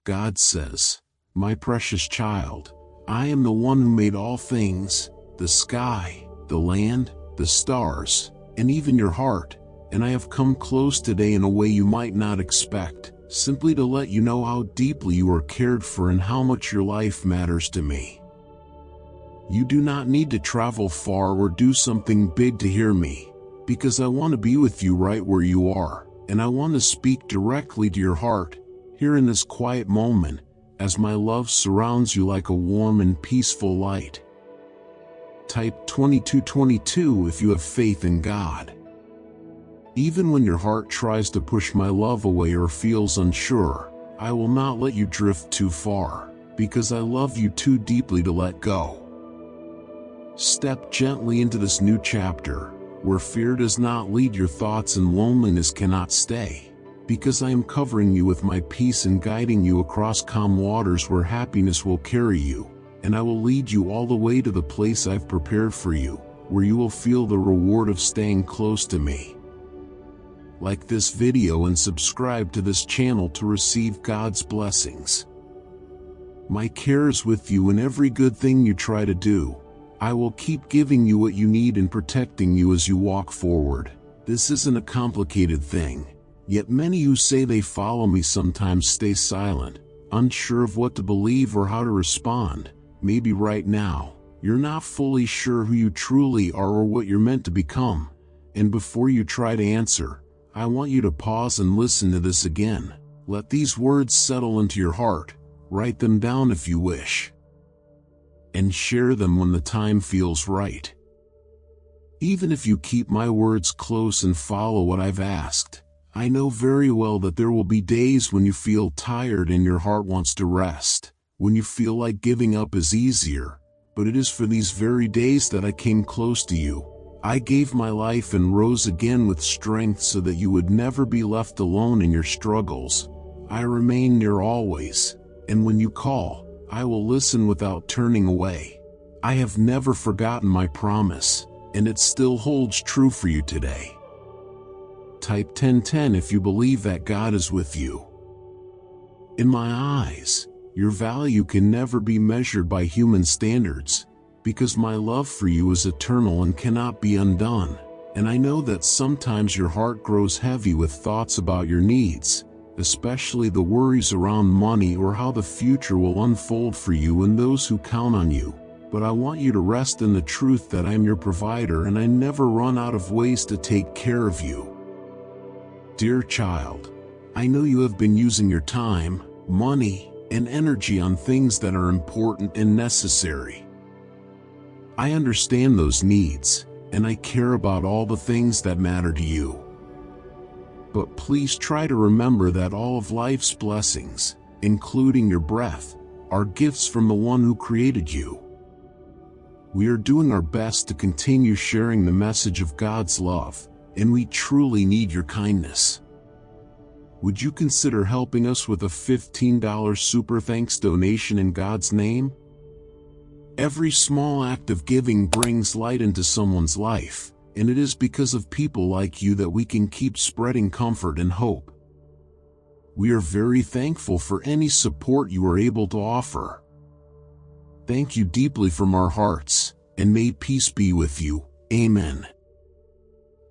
God says, "My precious child, I am the one who made all things, the sky, the land, the stars, and even your heart, and I have come close today in a way you might not expect, simply to let you know how deeply you are cared for and how much your life matters to me. You do not need to travel far or do something big to hear me, because I want to be with you right where you are, and I want to speak directly to your heart, here in this quiet moment, as my love surrounds you like a warm and peaceful light." Type 2222 if you have faith in God. Even when your heart tries to push my love away or feels unsure, I will not let you drift too far, because I love you too deeply to let go. Step gently into this new chapter, where fear does not lead your thoughts and loneliness cannot stay, because I am covering you with my peace and guiding you across calm waters where happiness will carry you, and I will lead you all the way to the place I've prepared for you, where you will feel the reward of staying close to me. Like this video and subscribe to this channel to receive God's blessings. My care is with you in every good thing you try to do. I will keep giving you what you need and protecting you as you walk forward. This isn't a complicated thing, yet many who say they follow me sometimes stay silent, unsure of what to believe or how to respond. Maybe right now, you're not fully sure who you truly are or what you're meant to become. And before you try to answer, I want you to pause and listen to this again. Let these words settle into your heart. Write them down if you wish, and share them when the time feels right. Even if you keep my words close and follow what I've asked, I know very well that there will be days when you feel tired and your heart wants to rest, when you feel like giving up is easier, but it is for these very days that I came close to you. I gave my life and rose again with strength so that you would never be left alone in your struggles. I remain near always, and when you call, I will listen without turning away. I have never forgotten my promise, and it still holds true for you today. Type 1010 if you believe that God is with you. In my eyes, your value can never be measured by human standards, because my love for you is eternal and cannot be undone, and I know that sometimes your heart grows heavy with thoughts about your needs, especially the worries around money or how the future will unfold for you and those who count on you. But I want you to rest in the truth that I am your provider and I never run out of ways to take care of you. Dear child, I know you have been using your time, money, and energy on things that are important and necessary. I understand those needs, and I care about all the things that matter to you. But please try to remember that all of life's blessings, including your breath, are gifts from the one who created you. We are doing our best to continue sharing the message of God's love, and we truly need your kindness. Would you consider helping us with a $15 super thanks donation in God's name? Every small act of giving brings light into someone's life, and it is because of people like you that we can keep spreading comfort and hope. We are very thankful for any support you are able to offer. Thank you deeply from our hearts, and may peace be with you. Amen.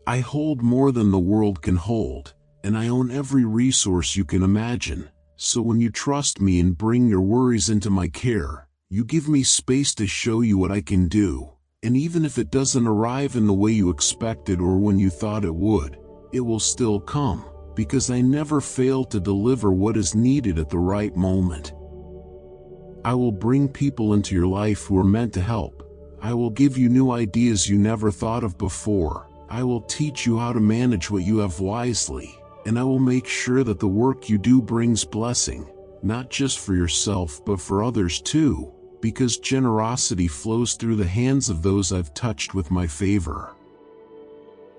I hold more than the world can hold, and I own every resource you can imagine, so when you trust me and bring your worries into my care, you give me space to show you what I can do. And even if it doesn't arrive in the way you expected or when you thought it would, it will still come, because I never fail to deliver what is needed at the right moment. I will bring people into your life who are meant to help. I will give you new ideas you never thought of before. I will teach you how to manage what you have wisely, and I will make sure that the work you do brings blessing, not just for yourself but for others too, because generosity flows through the hands of those I've touched with my favor.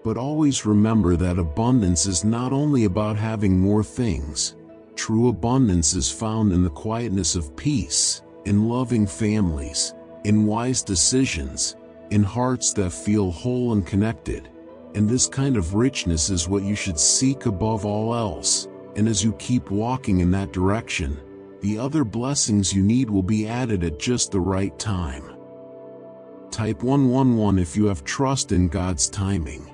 But always remember that abundance is not only about having more things. True abundance is found in the quietness of peace, in loving families, in wise decisions, in hearts that feel whole and connected. And this kind of richness is what you should seek above all else. And as you keep walking in that direction, The other blessings you need will be added at just the right time. Type 111 if you have trust in God's timing.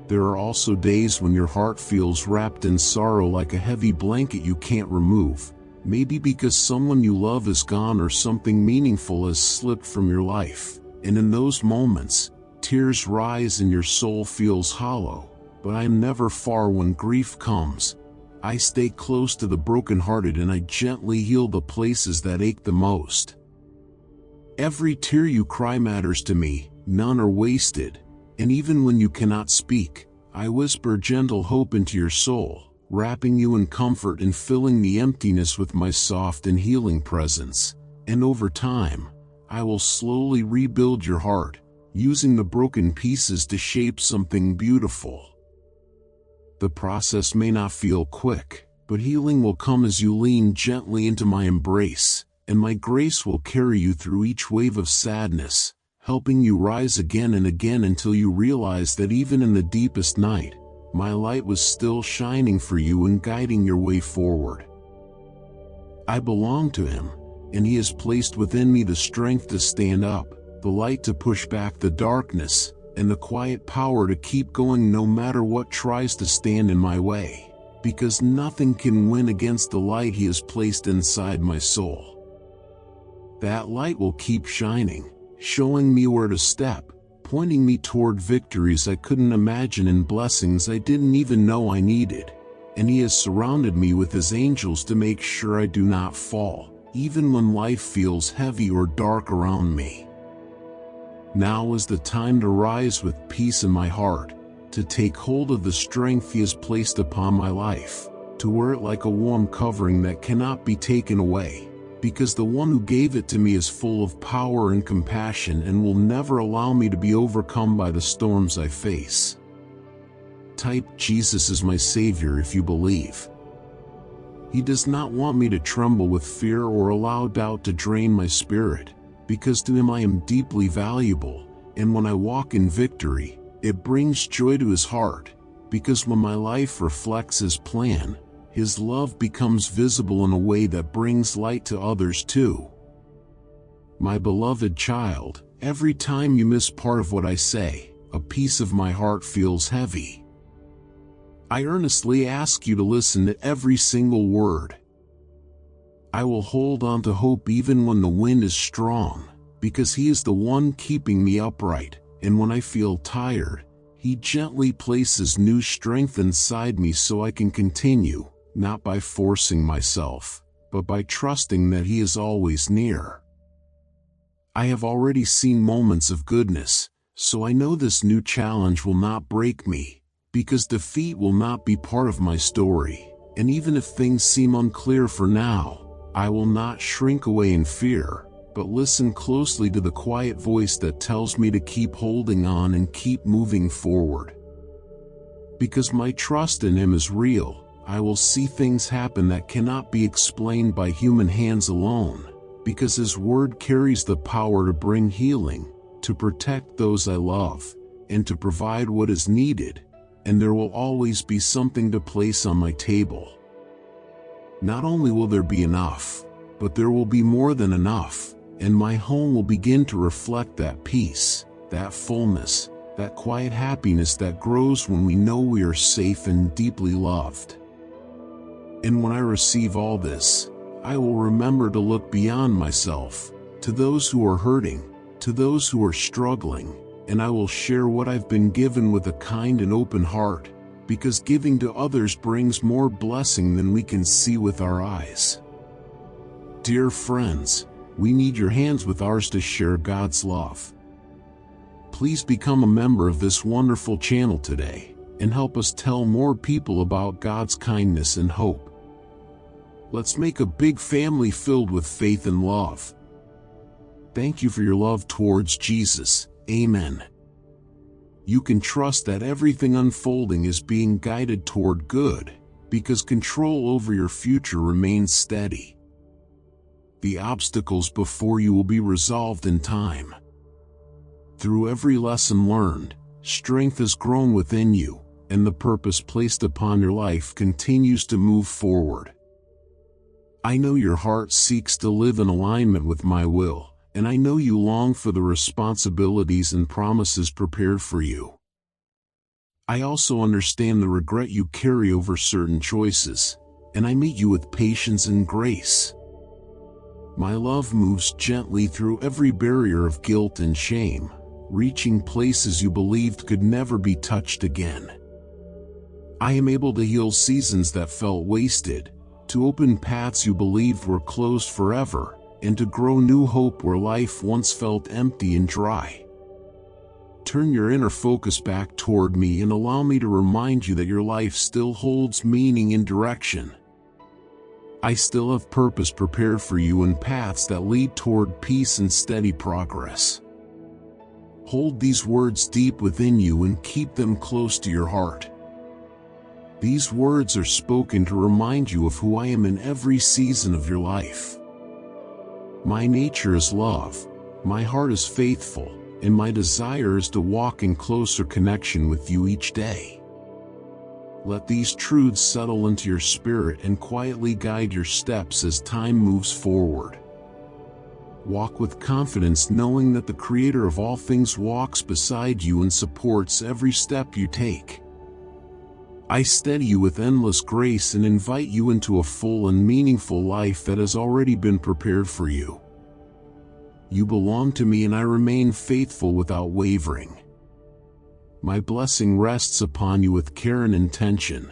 There are also days when your heart feels wrapped in sorrow like a heavy blanket you can't remove, maybe because someone you love is gone or something meaningful has slipped from your life. And in those moments, tears rise and your soul feels hollow. But I am never far when grief comes. I stay close to the brokenhearted and I gently heal the places that ache the most. Every tear you cry matters to me, none are wasted. And even when you cannot speak, I whisper gentle hope into your soul, wrapping you in comfort and filling the emptiness with my soft and healing presence. And over time, I will slowly rebuild your heart, using the broken pieces to shape something beautiful. The process may not feel quick, but healing will come as you lean gently into my embrace, and my grace will carry you through each wave of sadness, helping you rise again and again until you realize that even in the deepest night, my light was still shining for you and guiding your way forward. I belong to Him, and He has placed within me the strength to stand up, the light to push back the darkness, and the quiet power to keep going no matter what tries to stand in my way, because nothing can win against the light He has placed inside my soul. That light will keep shining, showing me where to step, pointing me toward victories I couldn't imagine and blessings I didn't even know I needed. And He has surrounded me with His angels to make sure I do not fall, even when life feels heavy or dark around me. Now is the time to rise with peace in my heart, to take hold of the strength He has placed upon my life, to wear it like a warm covering that cannot be taken away, because the one who gave it to me is full of power and compassion and will never allow me to be overcome by the storms I face. Type Jesus is my Savior if you believe. He does not want me to tremble with fear or allow doubt to drain my spirit, because to Him I am deeply valuable, and when I walk in victory, it brings joy to His heart, because when my life reflects His plan, His love becomes visible in a way that brings light to others too. My beloved child, every time you miss part of what I say, a piece of my heart feels heavy. I earnestly ask you to listen to every single word. I will hold on to hope even when the wind is strong, because He is the one keeping me upright, and when I feel tired, He gently places new strength inside me so I can continue, not by forcing myself, but by trusting that He is always near. I have already seen moments of goodness, so I know this new challenge will not break me, because defeat will not be part of my story, and even if things seem unclear for now, I will not shrink away in fear, but listen closely to the quiet voice that tells me to keep holding on and keep moving forward. Because my trust in Him is real, I will see things happen that cannot be explained by human hands alone, because His word carries the power to bring healing, to protect those I love, and to provide what is needed, and there will always be something to place on my table. Not only will there be enough, but there will be more than enough, and my home will begin to reflect that peace, that fullness, that quiet happiness that grows when we know we are safe and deeply loved. And when I receive all this, I will remember to look beyond myself, to those who are hurting, to those who are struggling, and I will share what I've been given with a kind and open heart, because giving to others brings more blessing than we can see with our eyes. Dear friends, we need your hands with ours to share God's love. Please become a member of this wonderful channel today, and help us tell more people about God's kindness and hope. Let's make a big family filled with faith and love. Thank you for your love towards Jesus. Amen. You can trust that everything unfolding is being guided toward good, because control over your future remains steady. The obstacles before you will be resolved in time. Through every lesson learned, strength has grown within you, and the purpose placed upon your life continues to move forward. I know your heart seeks to live in alignment with my will, and I know you long for the responsibilities and promises prepared for you. I also understand the regret you carry over certain choices, and I meet you with patience and grace. My love moves gently through every barrier of guilt and shame, reaching places you believed could never be touched again. I am able to heal seasons that felt wasted, to open paths you believed were closed forever, and to grow new hope where life once felt empty and dry. Turn your inner focus back toward me and allow me to remind you that your life still holds meaning and direction. I still have purpose prepared for you and paths that lead toward peace and steady progress. Hold these words deep within you and keep them close to your heart. These words are spoken to remind you of who I am in every season of your life. My nature is love, my heart is faithful, and my desire is to walk in closer connection with you each day. Let these truths settle into your spirit and quietly guide your steps as time moves forward. Walk with confidence, knowing that the Creator of all things walks beside you and supports every step you take. I steady you with endless grace and invite you into a full and meaningful life that has already been prepared for you. You belong to me and I remain faithful without wavering. My blessing rests upon you with care and intention.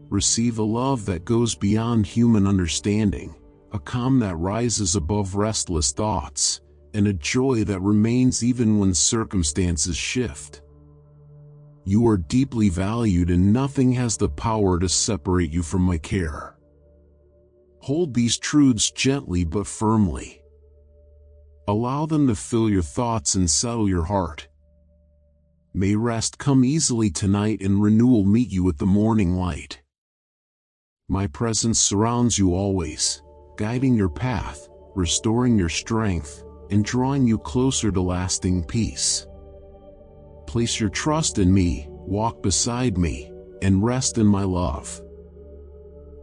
Receive a love that goes beyond human understanding, a calm that rises above restless thoughts, and a joy that remains even when circumstances shift. You are deeply valued and nothing has the power to separate you from my care. Hold these truths gently but firmly. Allow them to fill your thoughts and settle your heart. May rest come easily tonight and renewal meet you with the morning light. My presence surrounds you always, guiding your path, restoring your strength, and drawing you closer to lasting peace. Place your trust in me, walk beside me, and rest in my love.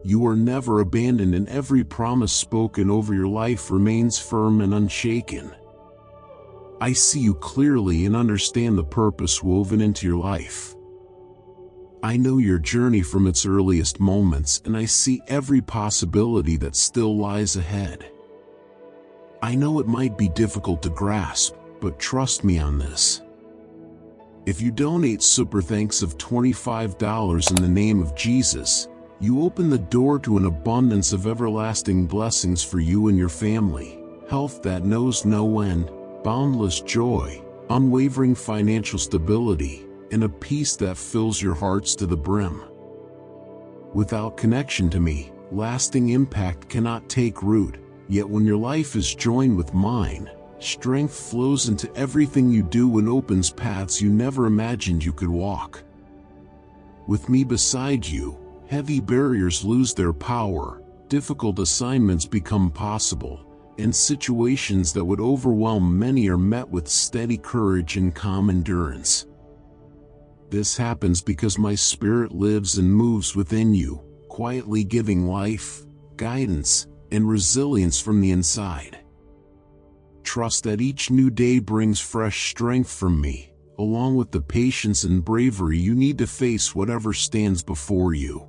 You are never abandoned and every promise spoken over your life remains firm and unshaken. I see you clearly and understand the purpose woven into your life. I know your journey from its earliest moments and I see every possibility that still lies ahead. I know it might be difficult to grasp, but trust me on this. If you donate super thanks of $25 in the name of Jesus, you open the door to an abundance of everlasting blessings for you and your family, health that knows no end, boundless joy, unwavering financial stability, and a peace that fills your hearts to the brim. Without connection to me, lasting impact cannot take root, yet when your life is joined with mine, strength flows into everything you do and opens paths you never imagined you could walk. With me beside you, heavy barriers lose their power, difficult assignments become possible, and situations that would overwhelm many are met with steady courage and calm endurance. This happens because my spirit lives and moves within you, quietly giving life, guidance, and resilience from the inside. Trust that each new day brings fresh strength from me, along with the patience and bravery you need to face whatever stands before you.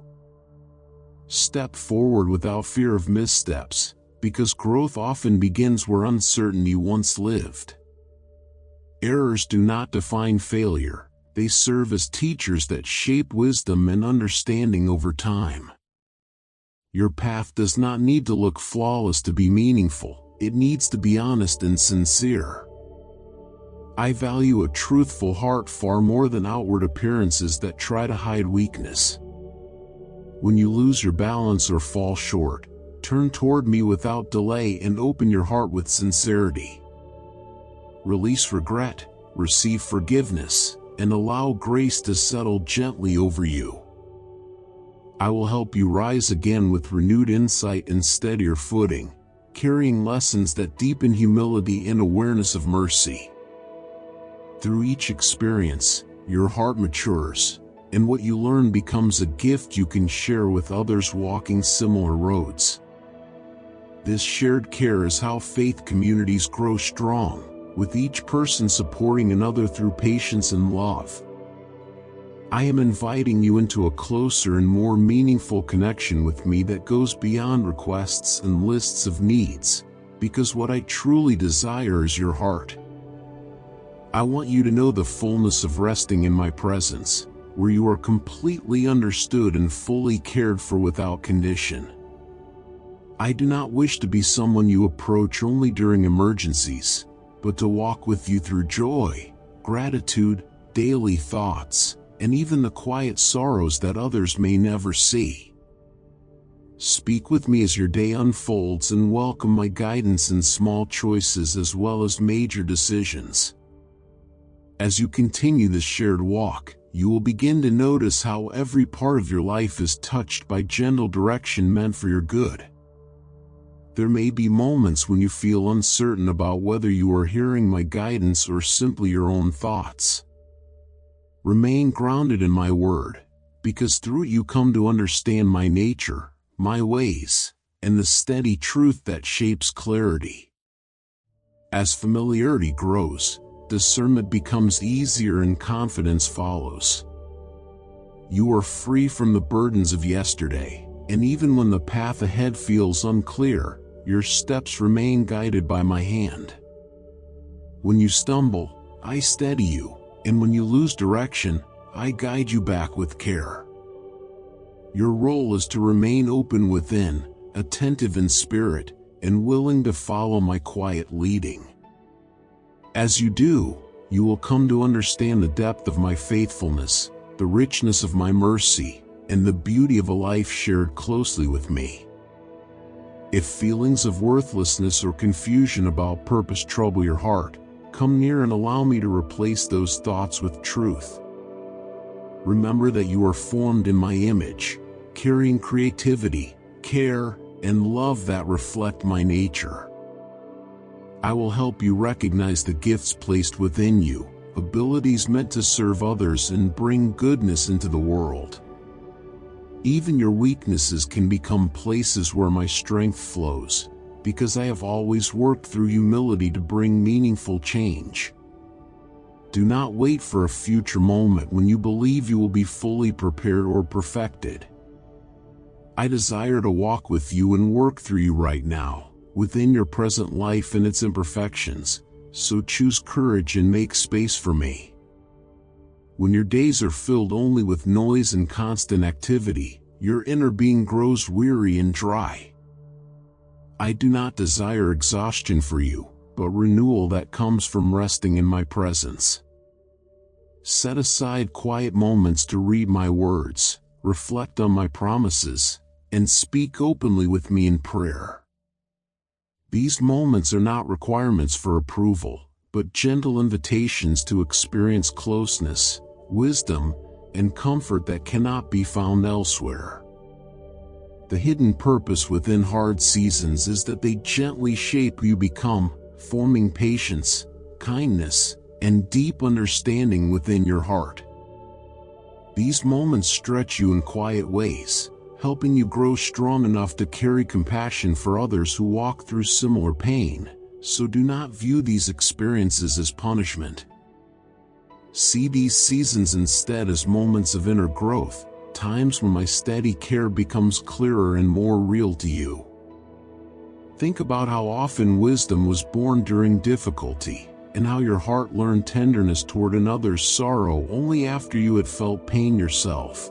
Step forward without fear of missteps, because growth often begins where uncertainty once lived. Errors do not define failure, they serve as teachers that shape wisdom and understanding over time. Your path does not need to look flawless to be meaningful, it needs to be honest and sincere. I value a truthful heart far more than outward appearances that try to hide weakness. When you lose your balance or fall short, turn toward me without delay and open your heart with sincerity. Release regret, receive forgiveness, and allow grace to settle gently over you. I will help you rise again with renewed insight and steadier footing, carrying lessons that deepen humility and awareness of mercy. Through each experience, your heart matures, and what you learn becomes a gift you can share with others walking similar roads. This shared care is how faith communities grow strong, with each person supporting another through patience and love. I am inviting you into a closer and more meaningful connection with me that goes beyond requests and lists of needs, because what I truly desire is your heart. I want you to know the fullness of resting in my presence, where you are completely understood and fully cared for without condition. I do not wish to be someone you approach only during emergencies, but to walk with you through joy, gratitude, daily thoughts, and even the quiet sorrows that others may never see. Speak with me as your day unfolds and welcome my guidance in small choices as well as major decisions. As you continue this shared walk, you will begin to notice how every part of your life is touched by gentle direction meant for your good. There may be moments when you feel uncertain about whether you are hearing my guidance or simply your own thoughts. Remain grounded in my word, because through it you come to understand my nature, my ways, and the steady truth that shapes clarity. As familiarity grows, discernment becomes easier and confidence follows. You are free from the burdens of yesterday, and even when the path ahead feels unclear, your steps remain guided by my hand. When you stumble, I steady you, and when you lose direction, I guide you back with care. Your role is to remain open within, attentive in spirit, and willing to follow my quiet leading. As you do, you will come to understand the depth of my faithfulness, the richness of my mercy, and the beauty of a life shared closely with me. If feelings of worthlessness or confusion about purpose trouble your heart, come near and allow me to replace those thoughts with truth. Remember that you are formed in my image, carrying creativity, care, and love that reflect my nature. I will help you recognize the gifts placed within you, abilities meant to serve others and bring goodness into the world. Even your weaknesses can become places where my strength flows, because I have always worked through humility to bring meaningful change. Do not wait for a future moment when you believe you will be fully prepared or perfected. I desire to walk with you and work through you right now, within your present life and its imperfections, so choose courage and make space for me. When your days are filled only with noise and constant activity, your inner being grows weary and dry. I do not desire exhaustion for you, but renewal that comes from resting in my presence. Set aside quiet moments to read my words, reflect on my promises, and speak openly with me in prayer. These moments are not requirements for approval, but gentle invitations to experience closeness, wisdom, and comfort that cannot be found elsewhere. The hidden purpose within hard seasons is that they gently shape who you become, forming patience, kindness, and deep understanding within your heart. These moments stretch you in quiet ways, helping you grow strong enough to carry compassion for others who walk through similar pain, so do not view these experiences as punishment. See these seasons instead as moments of inner growth, times when my steady care becomes clearer and more real to you. Think about how often wisdom was born during difficulty, and how your heart learned tenderness toward another's sorrow only after you had felt pain yourself.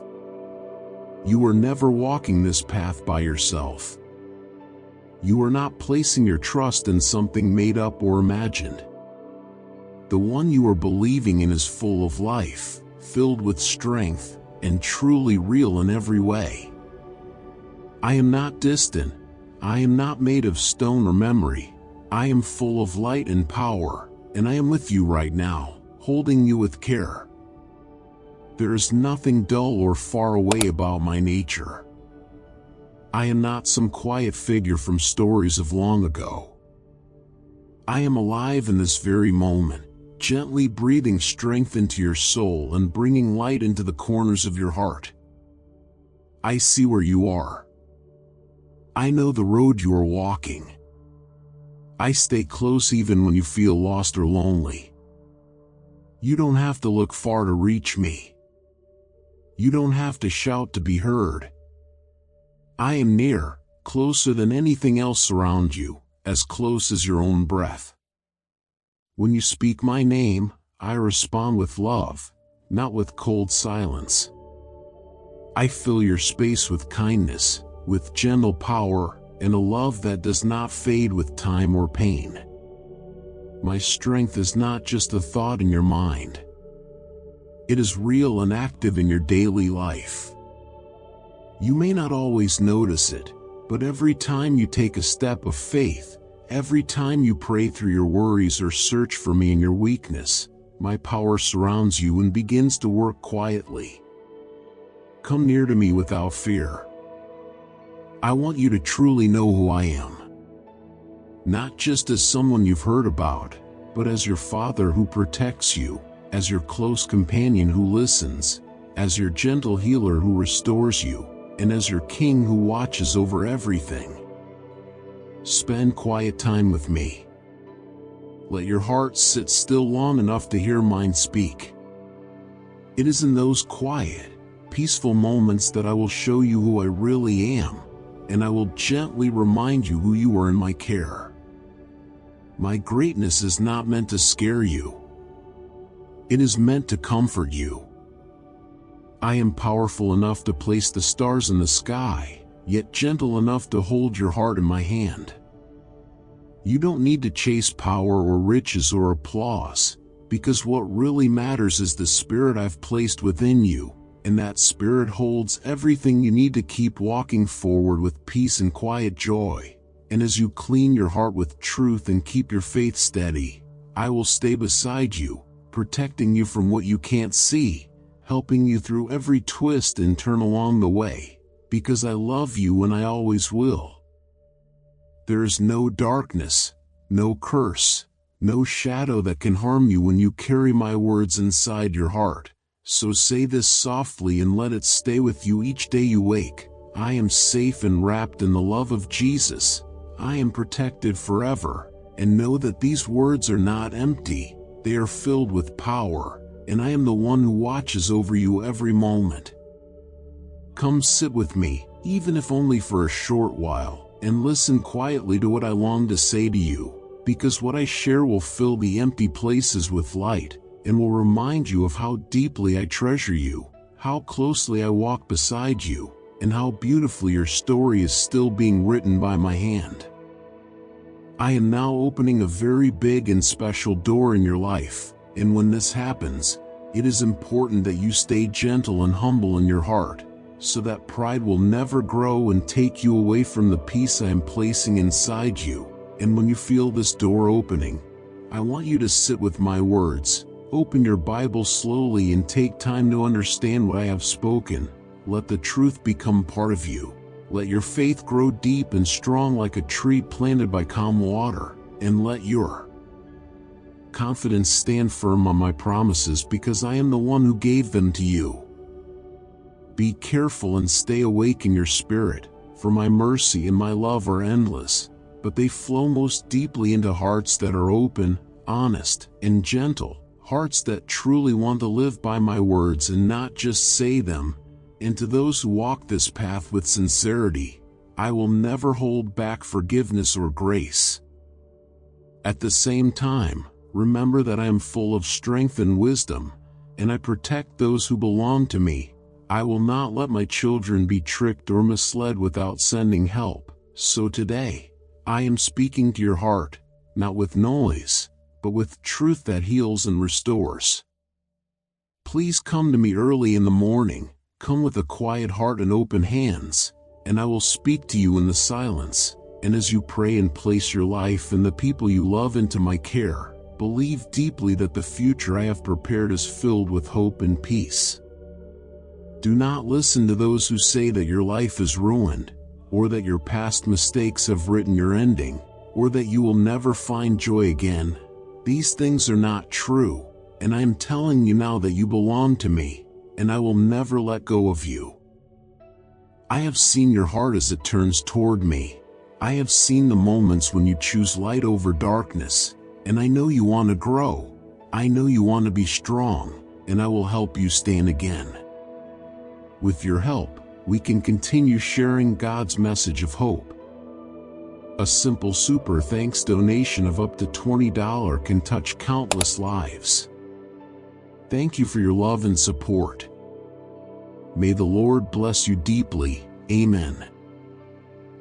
You are never walking this path by yourself. You are not placing your trust in something made up or imagined. The one you are believing in is full of life, filled with strength, and truly real in every way. I am not distant. I am not made of stone or memory. I am full of light and power, and I am with you right now, holding you with care. There is nothing dull or far away about my nature. I am not some quiet figure from stories of long ago. I am alive in this very moment, gently breathing strength into your soul and bringing light into the corners of your heart. I see where you are. I know the road you are walking. I stay close even when you feel lost or lonely. You don't have to look far to reach me. You don't have to shout to be heard. I am near, closer than anything else around you, as close as your own breath. When you speak my name, I respond with love, not with cold silence. I fill your space with kindness, with gentle power, and a love that does not fade with time or pain. My strength is not just a thought in your mind. It is real and active in your daily life. You may not always notice it, but every time you take a step of faith, every time you pray through your worries or search for me in your weakness, my power surrounds you and begins to work quietly. Come near to me without fear. I want you to truly know who I am. Not just as someone you've heard about, but as your Father who protects you, as your close companion who listens, as your gentle healer who restores you, and as your King who watches over everything. Spend quiet time with me. Let your heart sit still long enough to hear mine speak. It is in those quiet, peaceful moments that I will show you who I really am, and I will gently remind you who you are in my care. My greatness is not meant to scare you. It is meant to comfort you. I am powerful enough to place the stars in the sky, yet gentle enough to hold your heart in my hand. You don't need to chase power or riches or applause, because what really matters is the spirit I've placed within you, and that spirit holds everything you need to keep walking forward with peace and quiet joy. And as you clean your heart with truth and keep your faith steady, I will stay beside you, protecting you from what you can't see, helping you through every twist and turn along the way, because I love you and I always will. There is no darkness, no curse, no shadow that can harm you when you carry my words inside your heart. So say this softly and let it stay with you each day you wake. I am safe and wrapped in the love of Jesus. I am protected forever, and know that these words are not empty. They are filled with power, and I am the one who watches over you every moment. Come sit with me, even if only for a short while, and listen quietly to what I long to say to you, because what I share will fill the empty places with light, and will remind you of how deeply I treasure you, how closely I walk beside you, and how beautifully your story is still being written by my hand. I am now opening a very big and special door in your life, and when this happens, it is important that you stay gentle and humble in your heart, so that pride will never grow and take you away from the peace I am placing inside you. And when you feel this door opening, I want you to sit with my words. Open your Bible slowly and take time to understand what I have spoken. Let the truth become part of you. Let your faith grow deep and strong like a tree planted by calm water, and let your confidence stand firm on my promises, because I am the one who gave them to you. Be careful and stay awake in your spirit, for my mercy and my love are endless, but they flow most deeply into hearts that are open, honest, and gentle, hearts that truly want to live by my words and not just say them. And to those who walk this path with sincerity, I will never hold back forgiveness or grace. At the same time, remember that I am full of strength and wisdom, and I protect those who belong to me. I will not let my children be tricked or misled without sending help. So today, I am speaking to your heart, not with noise, but with truth that heals and restores. Please come to me early in the morning. Come with a quiet heart and open hands, and I will speak to you in the silence. And as you pray and place your life and the people you love into my care, believe deeply that the future I have prepared is filled with hope and peace. Do not listen to those who say that your life is ruined, or that your past mistakes have written your ending, or that you will never find joy again. These things are not true, and I am telling you now that you belong to me, and I will never let go of you. I have seen your heart as it turns toward me. I have seen the moments when you choose light over darkness, and I know you want to grow. I know you want to be strong, and I will help you stand again. With your help, we can continue sharing God's message of hope. A simple super thanks donation of up to $20 can touch countless lives. Thank you for your love and support. May the Lord bless you deeply. Amen.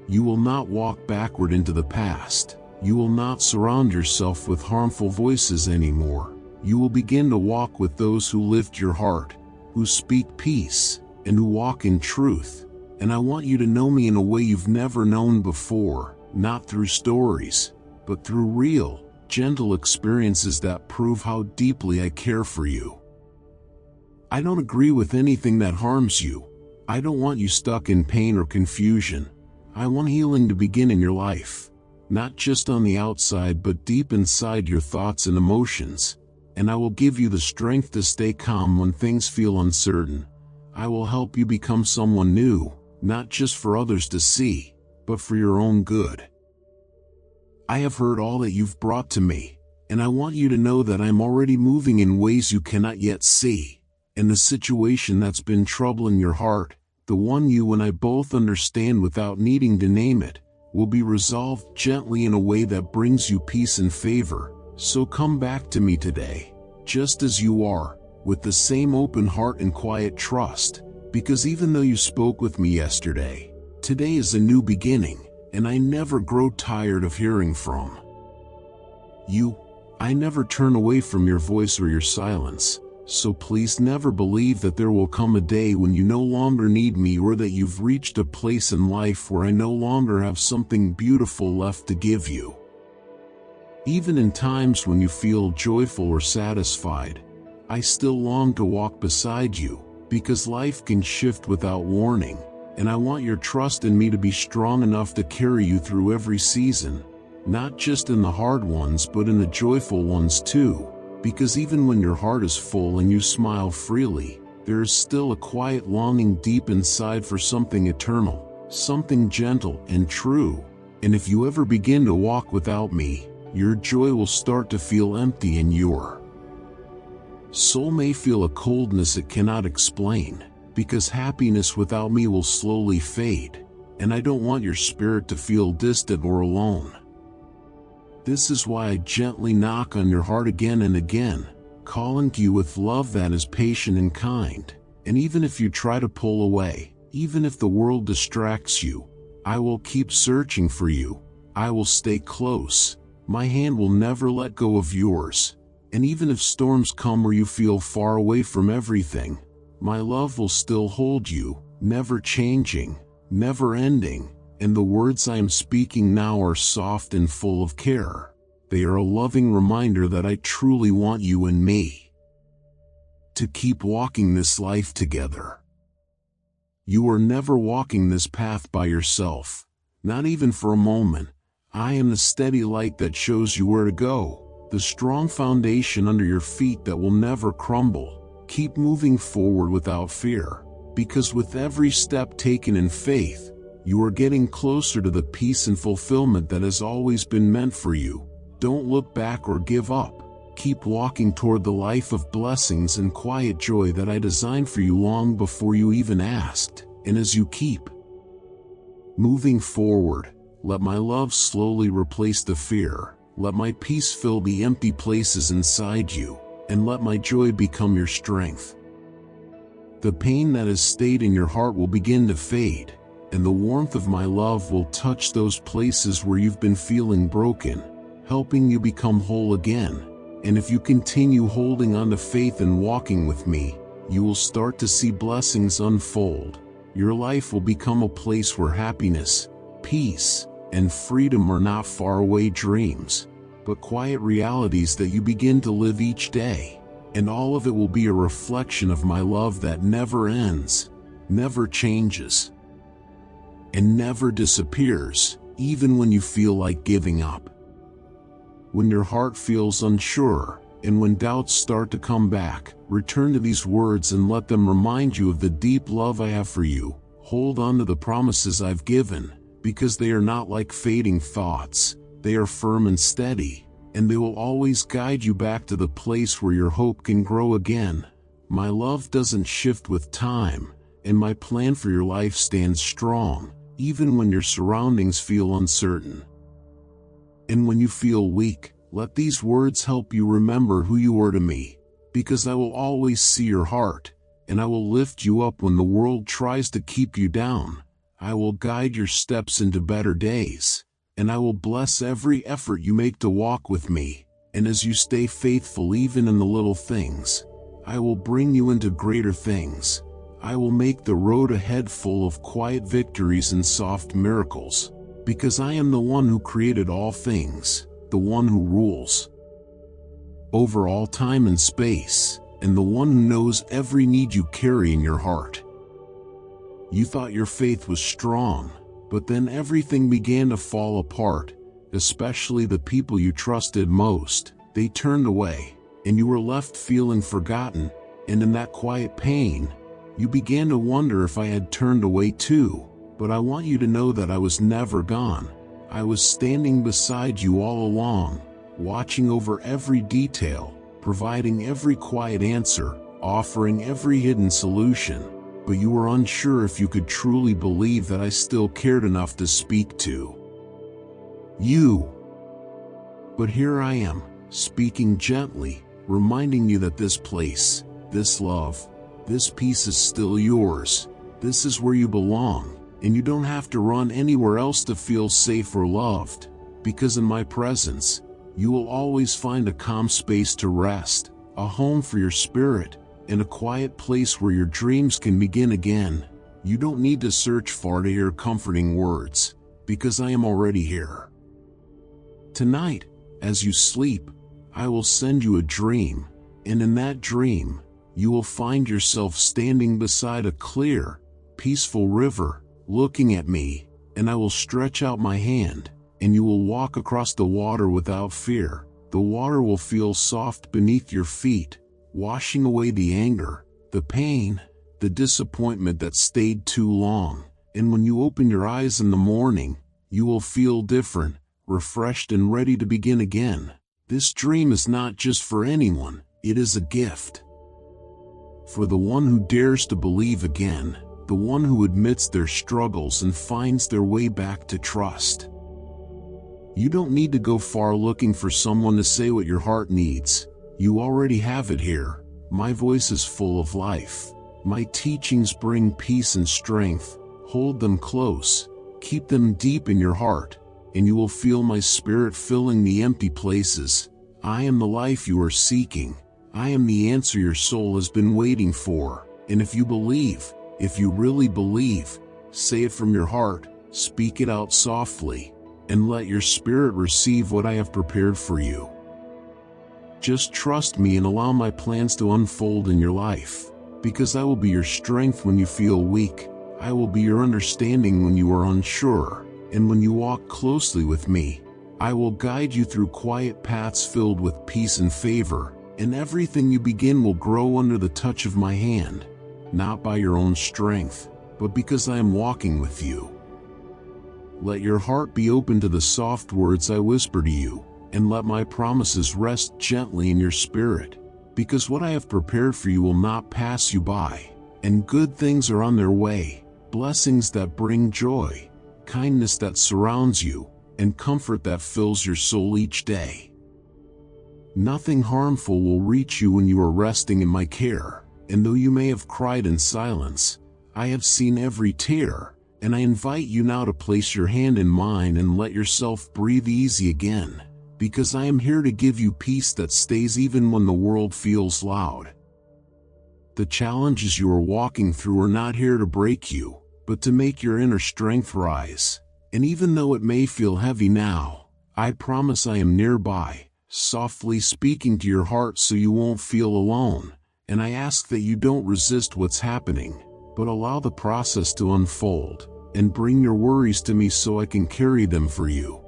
You will not walk backward into the past. You will not surround yourself with harmful voices anymore. You will begin to walk with those who lift your heart, who speak peace, and who walk in truth. And I want you to know me in a way you've never known before, not through stories, but through real, gentle experiences that prove how deeply I care for you. I don't agree with anything that harms you. I don't want you stuck in pain or confusion. I want healing to begin in your life, not just on the outside but deep inside your thoughts and emotions. And I will give you the strength to stay calm when things feel uncertain. I will help you become someone new, not just for others to see, but for your own good. I have heard all that you've brought to me, and I want you to know that I'm already moving in ways you cannot yet see. And the situation that's been troubling your heart, the one you and I both understand without needing to name it, will be resolved gently in a way that brings you peace and favor. So come back to me today, just as you are, with the same open heart and quiet trust, because even though you spoke with me yesterday, today is a new beginning, and I never grow tired of hearing from you. I never turn away from your voice or your silence. So please never believe that there will come a day when you no longer need me, or that you've reached a place in life where I no longer have something beautiful left to give you. Even in times when you feel joyful or satisfied, I still long to walk beside you, because life can shift without warning, and I want your trust in me to be strong enough to carry you through every season, not just in the hard ones but in the joyful ones too. Because even when your heart is full and you smile freely, there is still a quiet longing deep inside for something eternal, something gentle and true. And if you ever begin to walk without me, your joy will start to feel empty, and your soul may feel a coldness it cannot explain, because happiness without me will slowly fade, and I don't want your spirit to feel distant or alone. This is why I gently knock on your heart again and again, calling to you with love that is patient and kind. And even if you try to pull away, even if the world distracts you, I will keep searching for you. I will stay close. My hand will never let go of yours. And even if storms come where you feel far away from everything, my love will still hold you, never changing, never ending. And the words I am speaking now are soft and full of care. They are a loving reminder that I truly want you and me to keep walking this life together. You are never walking this path by yourself, not even for a moment. I am the steady light that shows you where to go, the strong foundation under your feet that will never crumble. Keep moving forward without fear, because with every step taken in faith, you are getting closer to the peace and fulfillment that has always been meant for you. Don't look back or give up. Keep walking toward the life of blessings and quiet joy that I designed for you long before you even asked. And as you keep moving forward, let my love slowly replace the fear. Let my peace fill the empty places inside you, and let my joy become your strength. The pain that has stayed in your heart will begin to fade, and the warmth of my love will touch those places where you've been feeling broken, helping you become whole again. And if you continue holding on to faith and walking with me, you will start to see blessings unfold. Your life will become a place where happiness, peace, and freedom are not faraway dreams, but quiet realities that you begin to live each day. And all of it will be a reflection of my love that never ends, never changes, and never disappears, even when you feel like giving up. When your heart feels unsure, and when doubts start to come back, return to these words and let them remind you of the deep love I have for you. Hold on to the promises I've given, because they are not like fading thoughts. They are firm and steady, and they will always guide you back to the place where your hope can grow again. My love doesn't shift with time, and my plan for your life stands strong, even when your surroundings feel uncertain. And when you feel weak, let these words help you remember who you are to me, because I will always see your heart, and I will lift you up when the world tries to keep you down. I will guide your steps into better days, and I will bless every effort you make to walk with me, and as you stay faithful even in the little things, I will bring you into greater things. I will make the road ahead full of quiet victories and soft miracles, because I am the one who created all things, the one who rules over all time and space, and the one who knows every need you carry in your heart. You thought your faith was strong, but then everything began to fall apart, especially the people you trusted most. They turned away, and you were left feeling forgotten, and in that quiet pain, you began to wonder if I had turned away too. But I want you to know that I was never gone. I was standing beside you all along, watching over every detail, providing every quiet answer, offering every hidden solution. But you were unsure if you could truly believe that I still cared enough to speak to you. But here I am, speaking gently, reminding you that this place, this love, this peace is still yours. This is where you belong, and you don't have to run anywhere else to feel safe or loved, because in my presence, you will always find a calm space to rest, a home for your spirit, and a quiet place where your dreams can begin again. You don't need to search far to hear comforting words, because I am already here. Tonight, as you sleep, I will send you a dream, and in that dream, you will find yourself standing beside a clear, peaceful river, looking at me, and I will stretch out my hand, and you will walk across the water without fear. The water will feel soft beneath your feet, washing away the anger, the pain, the disappointment that stayed too long. And when you open your eyes in the morning, you will feel different, refreshed and ready to begin again. This dream is not just for anyone, it is a gift for the one who dares to believe again, the one who admits their struggles and finds their way back to trust. You don't need to go far looking for someone to say what your heart needs. You already have it here. My voice is full of life. My teachings bring peace and strength. Hold them close, keep them deep in your heart, and you will feel my spirit filling the empty places. I am the life you are seeking. I am the answer your soul has been waiting for. And if you believe, if you really believe, say it from your heart, speak it out softly, and let your spirit receive what I have prepared for you. Just trust me and allow my plans to unfold in your life, because I will be your strength when you feel weak. I will be your understanding when you are unsure, and when you walk closely with me, I will guide you through quiet paths filled with peace and favor, and everything you begin will grow under the touch of my hand, not by your own strength, but because I am walking with you. Let your heart be open to the soft words I whisper to you, and let my promises rest gently in your spirit, because what I have prepared for you will not pass you by, and good things are on their way, blessings that bring joy, kindness that surrounds you, and comfort that fills your soul each day. Nothing harmful will reach you when you are resting in my care, and though you may have cried in silence, I have seen every tear, and I invite you now to place your hand in mine and let yourself breathe easy again, because I am here to give you peace that stays even when the world feels loud. The challenges you are walking through are not here to break you, but to make your inner strength rise. And even though it may feel heavy now, I promise I am nearby, softly speaking to your heart so you won't feel alone. And I ask that you don't resist what's happening, but allow the process to unfold, and bring your worries to me so I can carry them for you.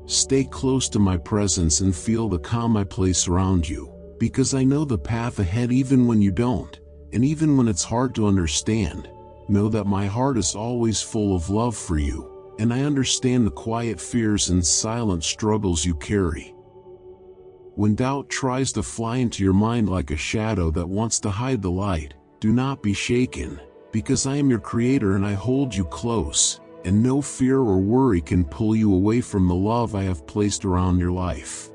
Stay close to my presence and feel the calm I place around you, because I know the path ahead even when you don't, and even when it's hard to understand. Know that my heart is always full of love for you, and I understand the quiet fears and silent struggles you carry. When doubt tries to fly into your mind like a shadow that wants to hide the light, do not be shaken, because I am your Creator and I hold you close, and no fear or worry can pull you away from the love I have placed around your life.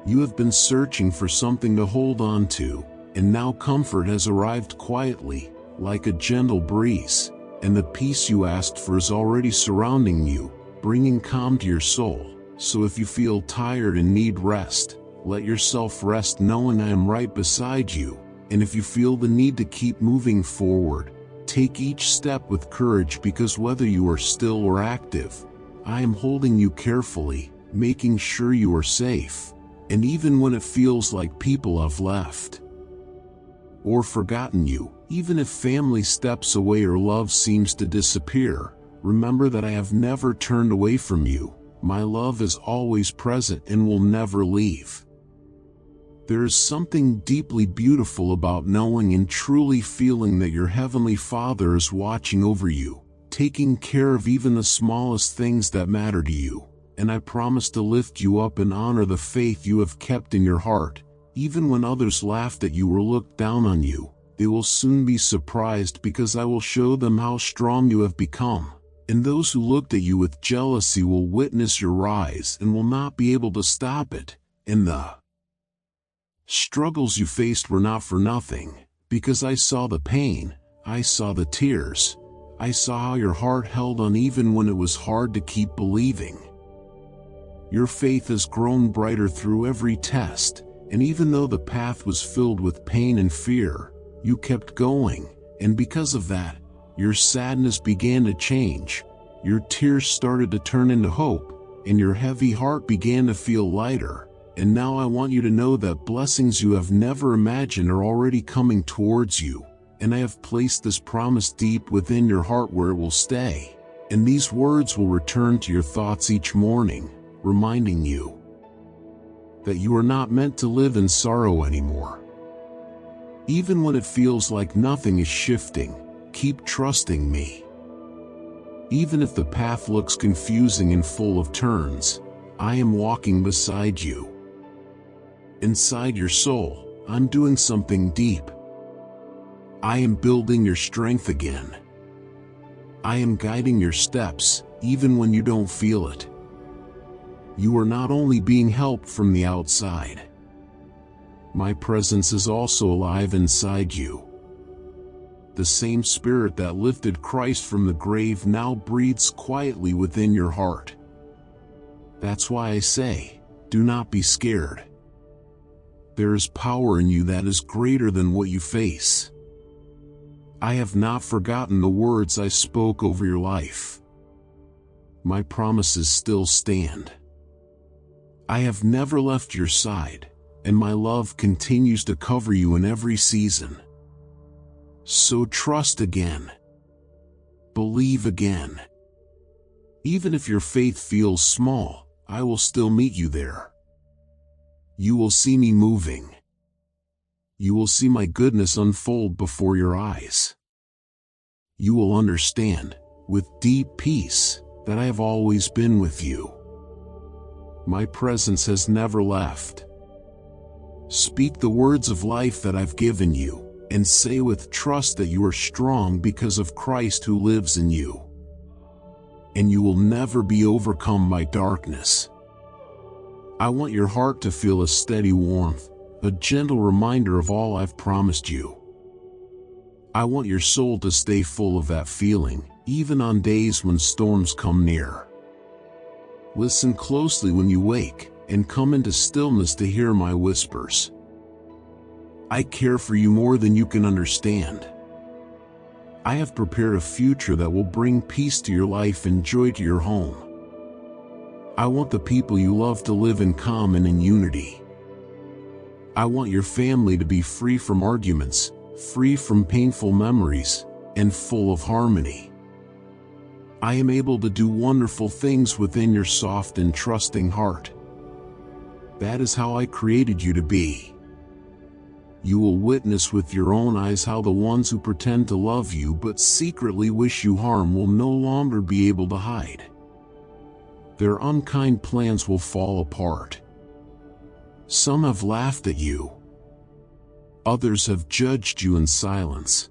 You have been searching for something to hold on to, and now comfort has arrived quietly, like a gentle breeze, and the peace you asked for is already surrounding you, bringing calm to your soul. So if you feel tired and need rest, let yourself rest knowing I am right beside you, and if you feel the need to keep moving forward, take each step with courage, because whether you are still or active, I am holding you carefully, making sure you are safe, and even when it feels like people have left or forgotten you, even if family steps away or love seems to disappear, remember that I have never turned away from you. My love is always present and will never leave. There is something deeply beautiful about knowing and truly feeling that your Heavenly Father is watching over you, taking care of even the smallest things that matter to you, and I promise to lift you up and honor the faith you have kept in your heart. Even when others laughed at you or looked down on you, they will soon be surprised, because I will show them how strong you have become. And those who looked at you with jealousy will witness your rise and will not be able to stop it. And the struggles you faced were not for nothing, because I saw the pain, I saw the tears, I saw how your heart held on even when it was hard to keep believing. Your faith has grown brighter through every test, and even though the path was filled with pain and fear, you kept going, and because of that, your sadness began to change, your tears started to turn into hope, and your heavy heart began to feel lighter. And now I want you to know that blessings you have never imagined are already coming towards you, and I have placed this promise deep within your heart where it will stay, and these words will return to your thoughts each morning, reminding you that you are not meant to live in sorrow anymore. Even when it feels like nothing is shifting, keep trusting me. Even if the path looks confusing and full of turns, I am walking beside you. Inside your soul, I'm doing something deep. I am building your strength again. I am guiding your steps, even when you don't feel it. You are not only being helped from the outside. My presence is also alive inside you. The same Spirit that lifted Christ from the grave now breathes quietly within your heart. That's why I say, do not be scared. There is power in you that is greater than what you face. I have not forgotten the words I spoke over your life. My promises still stand. I have never left your side, and my love continues to cover you in every season. So trust again. Believe again. Even if your faith feels small, I will still meet you there. You will see me moving. You will see my goodness unfold before your eyes. You will understand, with deep peace, that I have always been with you. My presence has never left. Speak the words of life that I've given you, and say with trust that you are strong because of Christ who lives in you. And you will never be overcome by darkness. I want your heart to feel a steady warmth, a gentle reminder of all I've promised you. I want your soul to stay full of that feeling, even on days when storms come near. Listen closely when you wake, and come into stillness to hear my whispers. I care for you more than you can understand. I have prepared a future that will bring peace to your life and joy to your home. I want the people you love to live in calm and in unity. I want your family to be free from arguments, free from painful memories, and full of harmony. I am able to do wonderful things within your soft and trusting heart. That is how I created you to be. You will witness with your own eyes how the ones who pretend to love you but secretly wish you harm will no longer be able to hide. Their unkind plans will fall apart. Some have laughed at you. Others have judged you in silence.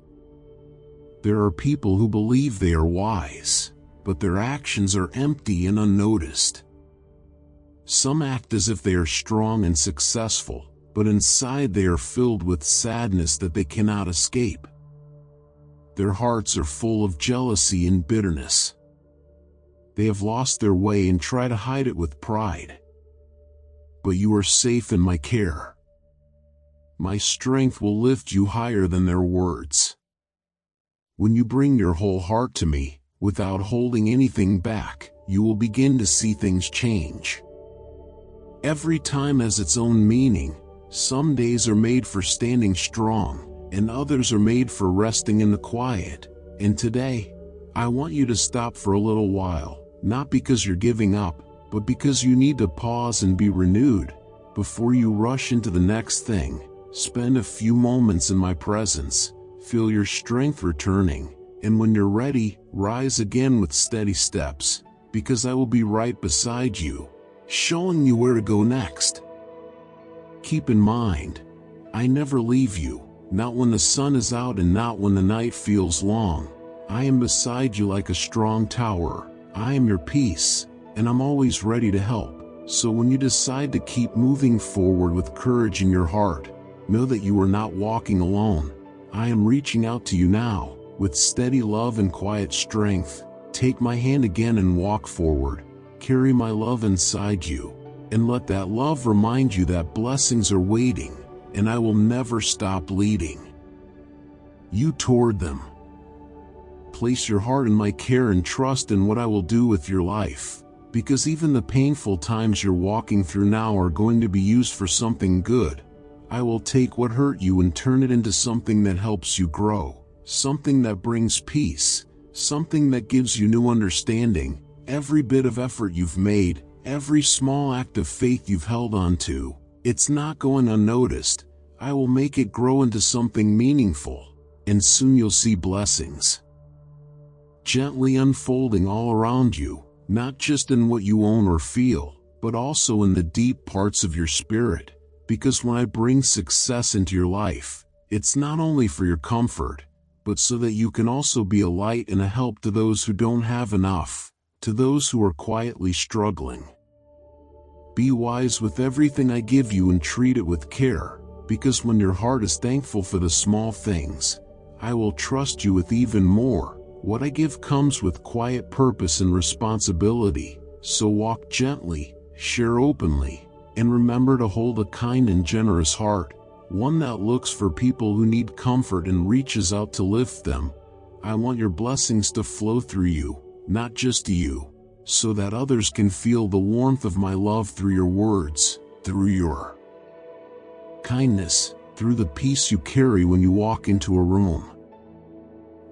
There are people who believe they are wise, but their actions are empty and unnoticed. Some act as if they are strong and successful, but inside they are filled with sadness that they cannot escape. Their hearts are full of jealousy and bitterness. They have lost their way and try to hide it with pride. But you are safe in my care. My strength will lift you higher than their words. When you bring your whole heart to me, without holding anything back, you will begin to see things change. Every time has its own meaning. Some days are made for standing strong, and others are made for resting in the quiet. And today, I want you to stop for a little while, not because you're giving up, but because you need to pause and be renewed. Before you rush into the next thing, spend a few moments in my presence, feel your strength returning, and when you're ready, rise again with steady steps, because I will be right beside you, showing you where to go next. Keep in mind, I never leave you, not when the sun is out and not when the night feels long. I am beside you like a strong tower. I am your peace, and I'm always ready to help. So when you decide to keep moving forward with courage in your heart, know that you are not walking alone. I am reaching out to you now, with steady love and quiet strength. Take my hand again and walk forward. Carry my love inside you, and let that love remind you that blessings are waiting, and I will never stop leading you toward them. Place your heart in my care and trust in what I will do with your life, because even the painful times you're walking through now are going to be used for something good. I will take what hurt you and turn it into something that helps you grow, something that brings peace, something that gives you new understanding. Every bit of effort you've made, every small act of faith you've held on to, it's not going unnoticed. I will make it grow into something meaningful, and soon you'll see blessings gently unfolding all around you, not just in what you own or feel, but also in the deep parts of your spirit. Because when I bring success into your life, it's not only for your comfort, but so that you can also be a light and a help to those who don't have enough, to those who are quietly struggling. Be wise with everything I give you and treat it with care, because when your heart is thankful for the small things, I will trust you with even more. What I give comes with quiet purpose and responsibility, so walk gently, share openly, and remember to hold a kind and generous heart, one that looks for people who need comfort and reaches out to lift them. I want your blessings to flow through you, not just to you, so that others can feel the warmth of my love through your words, through your kindness, through the peace you carry when you walk into a room.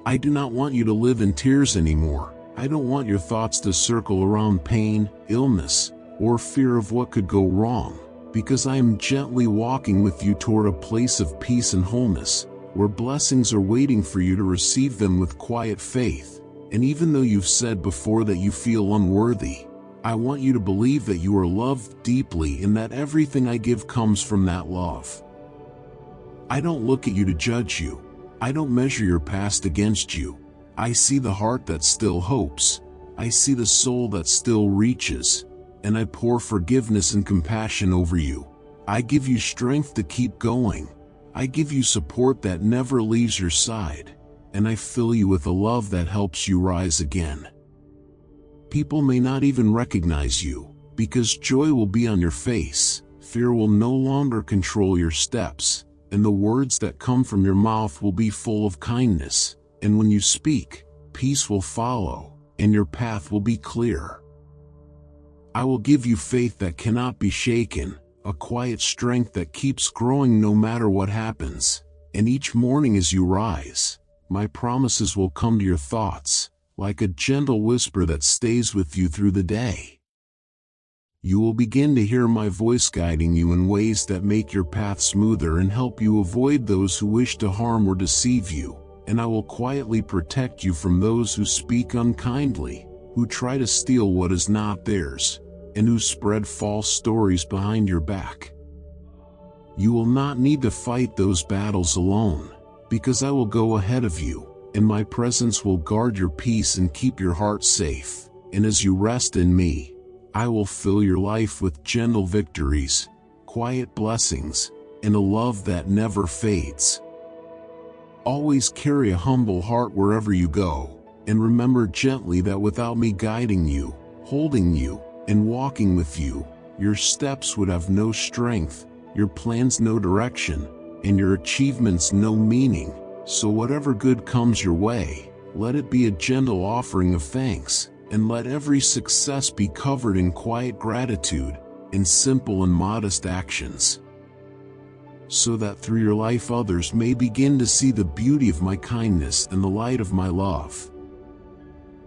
I do not want you to live in tears anymore. I don't want your thoughts to circle around pain, illness, or fear of what could go wrong, because I am gently walking with you toward a place of peace and wholeness, where blessings are waiting for you to receive them with quiet faith. And even though you've said before that you feel unworthy, I want you to believe that you are loved deeply and that everything I give comes from that love. I don't look at you to judge you. I don't measure your past against you. I see the heart that still hopes. I see the soul that still reaches, and I pour forgiveness and compassion over you. I give you strength to keep going. I give you support that never leaves your side, and I fill you with a love that helps you rise again. People may not even recognize you, because joy will be on your face, fear will no longer control your steps, and the words that come from your mouth will be full of kindness, and when you speak, peace will follow, and your path will be clear. I will give you faith that cannot be shaken, a quiet strength that keeps growing no matter what happens, and each morning as you rise, my promises will come to your thoughts, like a gentle whisper that stays with you through the day. You will begin to hear my voice guiding you in ways that make your path smoother and help you avoid those who wish to harm or deceive you, and I will quietly protect you from those who speak unkindly, who try to steal what is not theirs, and who spread false stories behind your back. You will not need to fight those battles alone, because I will go ahead of you, and my presence will guard your peace and keep your heart safe, and as you rest in me, I will fill your life with gentle victories, quiet blessings, and a love that never fades. Always carry a humble heart wherever you go, and remember gently that without me guiding you, holding you, and walking with you, your steps would have no strength, your plans no direction, and your achievements no meaning. So whatever good comes your way, let it be a gentle offering of thanks, and let every success be covered in quiet gratitude, in simple and modest actions, so that through your life others may begin to see the beauty of my kindness and the light of my love.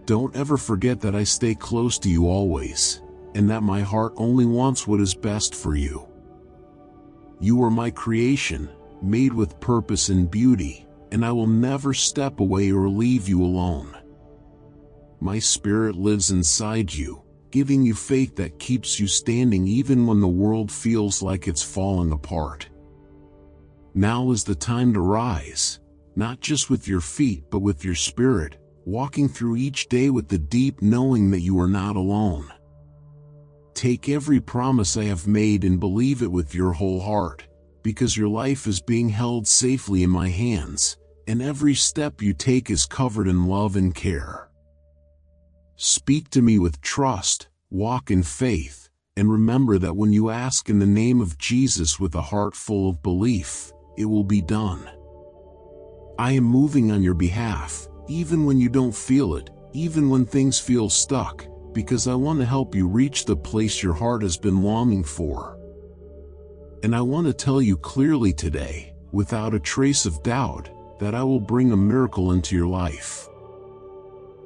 Don't ever forget that I stay close to you always, and that my heart only wants what is best for you. You are my creation, made with purpose and beauty, and I will never step away or leave you alone. My spirit lives inside you, giving you faith that keeps you standing even when the world feels like it's falling apart. Now is the time to rise, not just with your feet but with your spirit, walking through each day with the deep knowing that you are not alone. Take every promise I have made and believe it with your whole heart, because your life is being held safely in my hands, and every step you take is covered in love and care. Speak to me with trust, walk in faith, and remember that when you ask in the name of Jesus with a heart full of belief, it will be done. I am moving on your behalf, even when you don't feel it, even when things feel stuck, because I want to help you reach the place your heart has been longing for. And I want to tell you clearly today, without a trace of doubt, that I will bring a miracle into your life.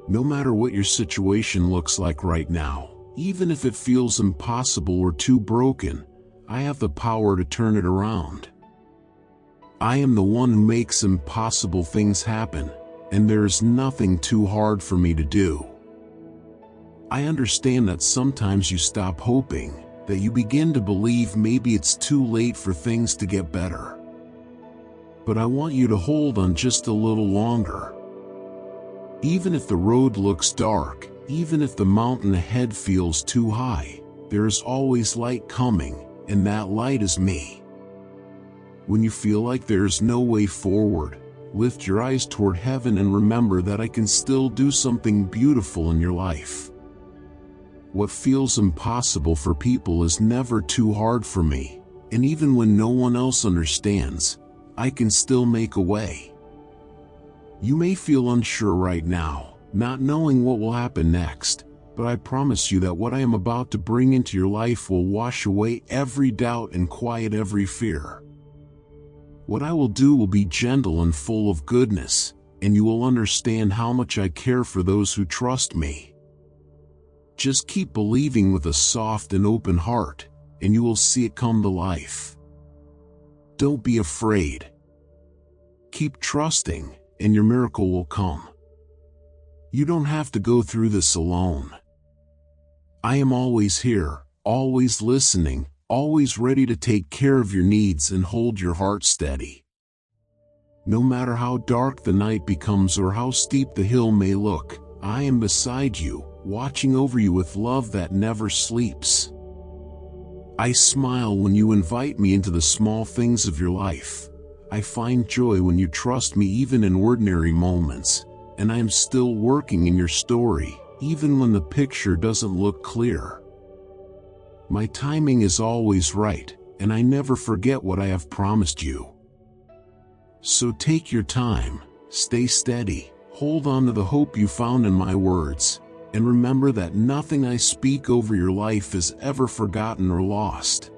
No matter what your situation looks like right now, even if it feels impossible or too broken, I have the power to turn it around. I am the one who makes impossible things happen, and there is nothing too hard for me to do. I understand that sometimes you stop hoping, that you begin to believe maybe it's too late for things to get better. But I want you to hold on just a little longer. Even if the road looks dark, even if the mountain ahead feels too high, there is always light coming, and that light is me. When you feel like there is no way forward, lift your eyes toward heaven and remember that I can still do something beautiful in your life. What feels impossible for people is never too hard for me, and even when no one else understands, I can still make a way. You may feel unsure right now, not knowing what will happen next, but I promise you that what I am about to bring into your life will wash away every doubt and quiet every fear. What I will do will be gentle and full of goodness, and you will understand how much I care for those who trust me. Just keep believing with a soft and open heart, and you will see it come to life. Don't be afraid. Keep trusting, and your miracle will come. You don't have to go through this alone. I am always here, always listening, always ready to take care of your needs and hold your heart steady. No matter how dark the night becomes or how steep the hill may look, I am beside you, watching over you with love that never sleeps. I smile when you invite me into the small things of your life. I find joy when you trust me even in ordinary moments, and I am still working in your story, even when the picture doesn't look clear. My timing is always right, and I never forget what I have promised you. So take your time, stay steady, hold on to the hope you found in my words, and remember that nothing I speak over your life is ever forgotten or lost.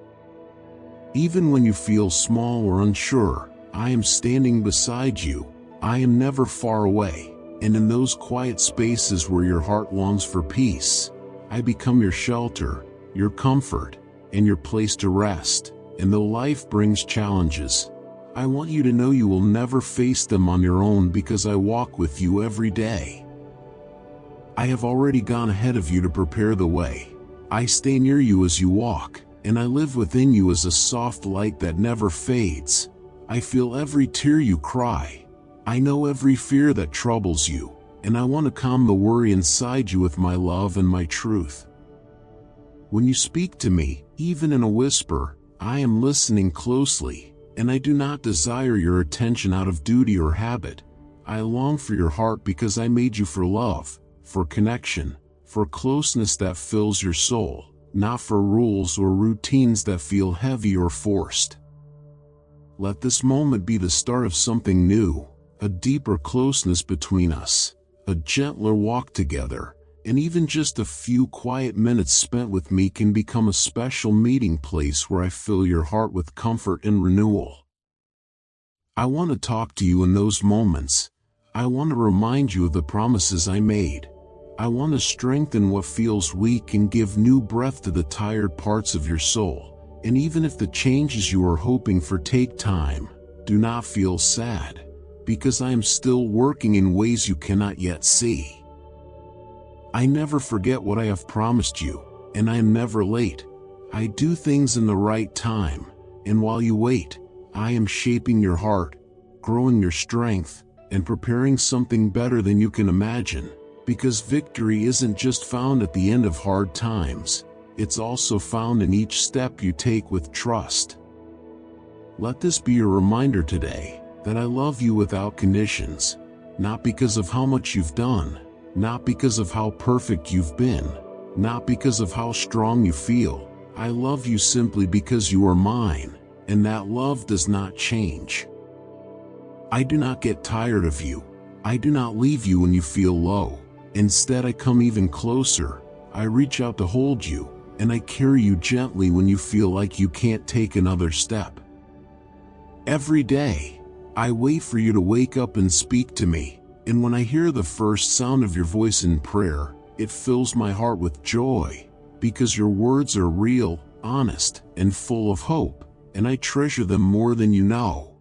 Even when you feel small or unsure, I am standing beside you. I am never far away, and in those quiet spaces where your heart longs for peace, I become your shelter, your comfort, and your place to rest. And though life brings challenges, I want you to know you will never face them on your own because I walk with you every day. I have already gone ahead of you to prepare the way. I stay near you as you walk, and I live within you as a soft light that never fades. I feel every tear you cry. I know every fear that troubles you, and I want to calm the worry inside you with my love and my truth. When you speak to me, even in a whisper, I am listening closely, and I do not desire your attention out of duty or habit. I long for your heart because I made you for love, for connection, for closeness that fills your soul, not for rules or routines that feel heavy or forced. Let this moment be the start of something new, a deeper closeness between us, a gentler walk together, and even just a few quiet minutes spent with me can become a special meeting place where I fill your heart with comfort and renewal. I want to talk to you in those moments. I want to remind you of the promises I made. I want to strengthen what feels weak and give new breath to the tired parts of your soul. And even if the changes you are hoping for take time, do not feel sad, because I am still working in ways you cannot yet see. I never forget what I have promised you, and I am never late. I do things in the right time, and while you wait, I am shaping your heart, growing your strength, and preparing something better than you can imagine, because victory isn't just found at the end of hard times, it's also found in each step you take with trust. Let this be your reminder today, that I love you without conditions, not because of how much you've done, not because of how perfect you've been, not because of how strong you feel. I love you simply because you are mine, and that love does not change. I do not get tired of you. I do not leave you when you feel low. Instead, I come even closer. I reach out to hold you, and I carry you gently when you feel like you can't take another step. Every day, I wait for you to wake up and speak to me. And when I hear the first sound of your voice in prayer, it fills my heart with joy, because your words are real, honest, and full of hope, and I treasure them more than you know.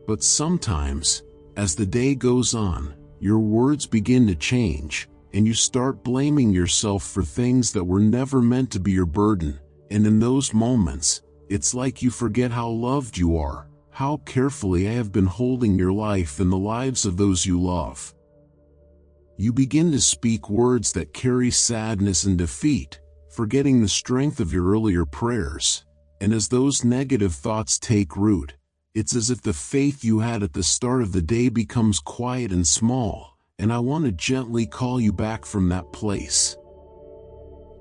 But sometimes, as the day goes on, your words begin to change, and you start blaming yourself for things that were never meant to be your burden, and in those moments, it's like you forget how loved you are, how carefully I have been holding your life and the lives of those you love. You begin to speak words that carry sadness and defeat, forgetting the strength of your earlier prayers. And as those negative thoughts take root, it's as if the faith you had at the start of the day becomes quiet and small, and I want to gently call you back from that place.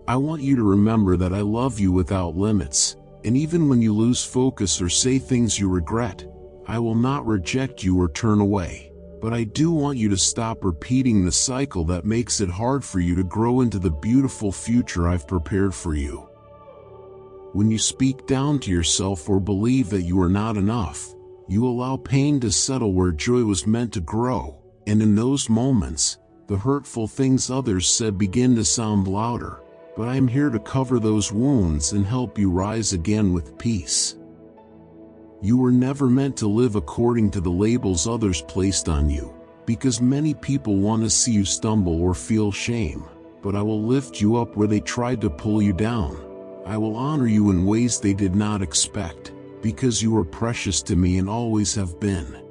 I want you to remember that I love you without limits. And even when you lose focus or say things you regret, I will not reject you or turn away. But I do want you to stop repeating the cycle that makes it hard for you to grow into the beautiful future I've prepared for you. When you speak down to yourself or believe that you are not enough, you allow pain to settle where joy was meant to grow. And in those moments, the hurtful things others said begin to sound louder. But I am here to cover those wounds and help you rise again with peace. You were never meant to live according to the labels others placed on you, because many people want to see you stumble or feel shame. But I will lift you up where they tried to pull you down. I will honor you in ways they did not expect, because you are precious to me and always have been.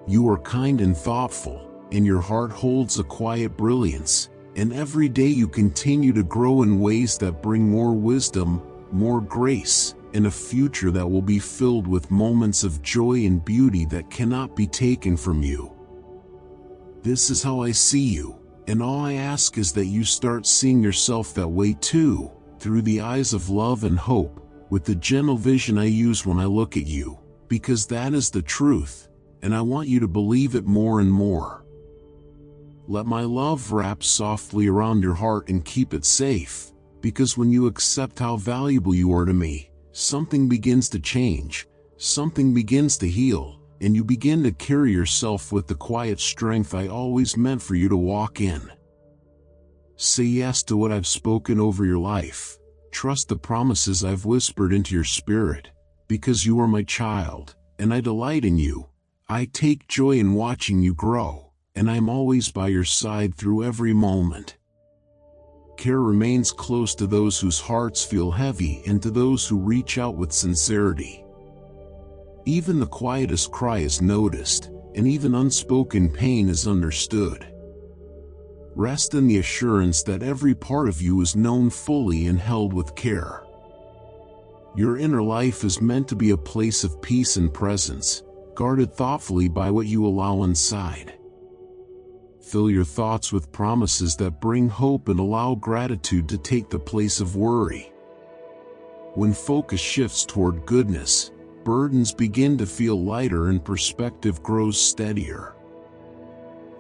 You are kind and thoughtful, and your heart holds a quiet brilliance. And every day you continue to grow in ways that bring more wisdom, more grace, and a future that will be filled with moments of joy and beauty that cannot be taken from you. This is how I see you, and all I ask is that you start seeing yourself that way too, through the eyes of love and hope, with the gentle vision I use when I look at you, because that is the truth, and I want you to believe it more and more. Let my love wrap softly around your heart and keep it safe, because when you accept how valuable you are to me, something begins to change, something begins to heal, and you begin to carry yourself with the quiet strength I always meant for you to walk in. Say yes to what I've spoken over your life. Trust the promises I've whispered into your spirit, because you are my child, and I delight in you. I take joy in watching you grow, and I'm always by your side through every moment. Care remains close to those whose hearts feel heavy and to those who reach out with sincerity. Even the quietest cry is noticed, and even unspoken pain is understood. Rest in the assurance that every part of you is known fully and held with care. Your inner life is meant to be a place of peace and presence, guarded thoughtfully by what you allow inside. Fill your thoughts with promises that bring hope and allow gratitude to take the place of worry. When focus shifts toward goodness, burdens begin to feel lighter and perspective grows steadier.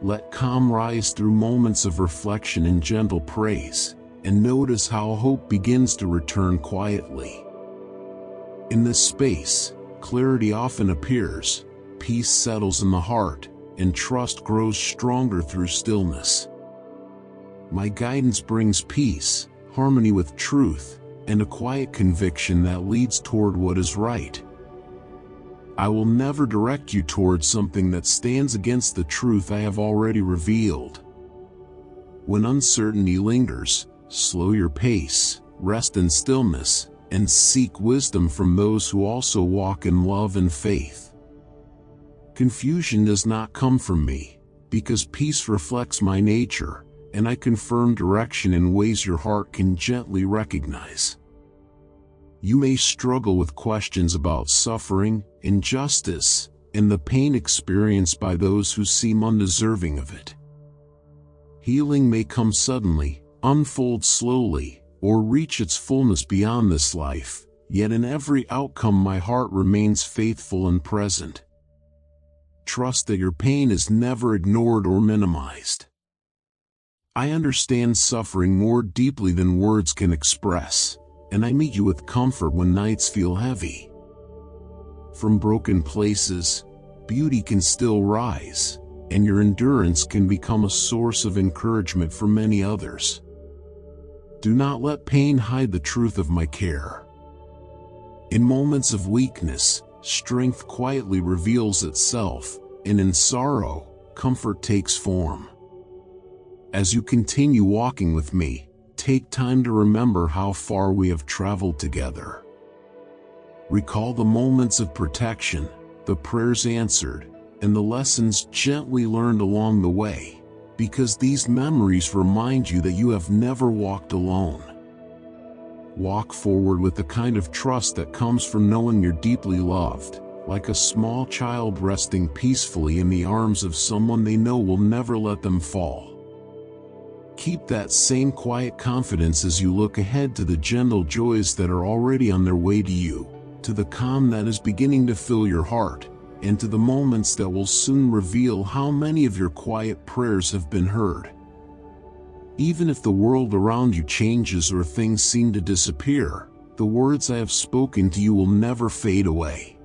Let calm rise through moments of reflection and gentle praise, and notice how hope begins to return quietly. In this space, clarity often appears, peace settles in the heart, and trust grows stronger through stillness. My guidance brings peace, harmony with truth, and a quiet conviction that leads toward what is right. I will never direct you toward something that stands against the truth I have already revealed. When uncertainty lingers, slow your pace, rest in stillness, and seek wisdom from those who also walk in love and faith. Confusion does not come from me, because peace reflects my nature, and I confirm direction in ways your heart can gently recognize. You may struggle with questions about suffering, injustice, and the pain experienced by those who seem undeserving of it. Healing may come suddenly, unfold slowly, or reach its fullness beyond this life, yet in every outcome my heart remains faithful and present. Trust that your pain is never ignored or minimized. I understand suffering more deeply than words can express, and I meet you with comfort when nights feel heavy. From broken places, beauty can still rise, and your endurance can become a source of encouragement for many others. Do not let pain hide the truth of my care. In moments of weakness, strength quietly reveals itself, and in sorrow, comfort takes form. As you continue walking with me, take time to remember how far we have traveled together. Recall the moments of protection, the prayers answered, and the lessons gently learned along the way, because these memories remind you that you have never walked alone. Walk forward with the kind of trust that comes from knowing you're deeply loved, like a small child resting peacefully in the arms of someone they know will never let them fall. Keep that same quiet confidence as you look ahead to the gentle joys that are already on their way to you, to the calm that is beginning to fill your heart, and to the moments that will soon reveal how many of your quiet prayers have been heard. Even if the world around you changes or things seem to disappear, the words I have spoken to you will never fade away.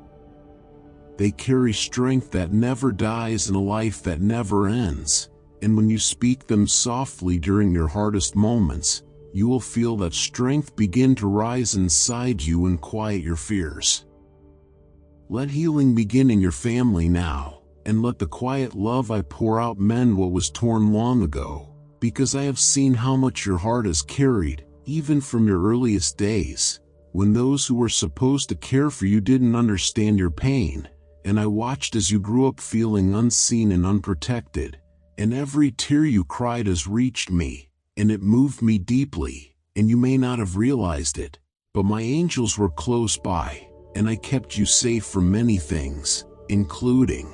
They carry strength that never dies and a life that never ends, and when you speak them softly during your hardest moments, you will feel that strength begin to rise inside you and quiet your fears. Let healing begin in your family now, and let the quiet love I pour out mend what was torn long ago, because I have seen how much your heart has carried, even from your earliest days, when those who were supposed to care for you didn't understand your pain, and I watched as you grew up feeling unseen and unprotected, and every tear you cried has reached me, and it moved me deeply, and you may not have realized it, but my angels were close by, and I kept you safe from many things, including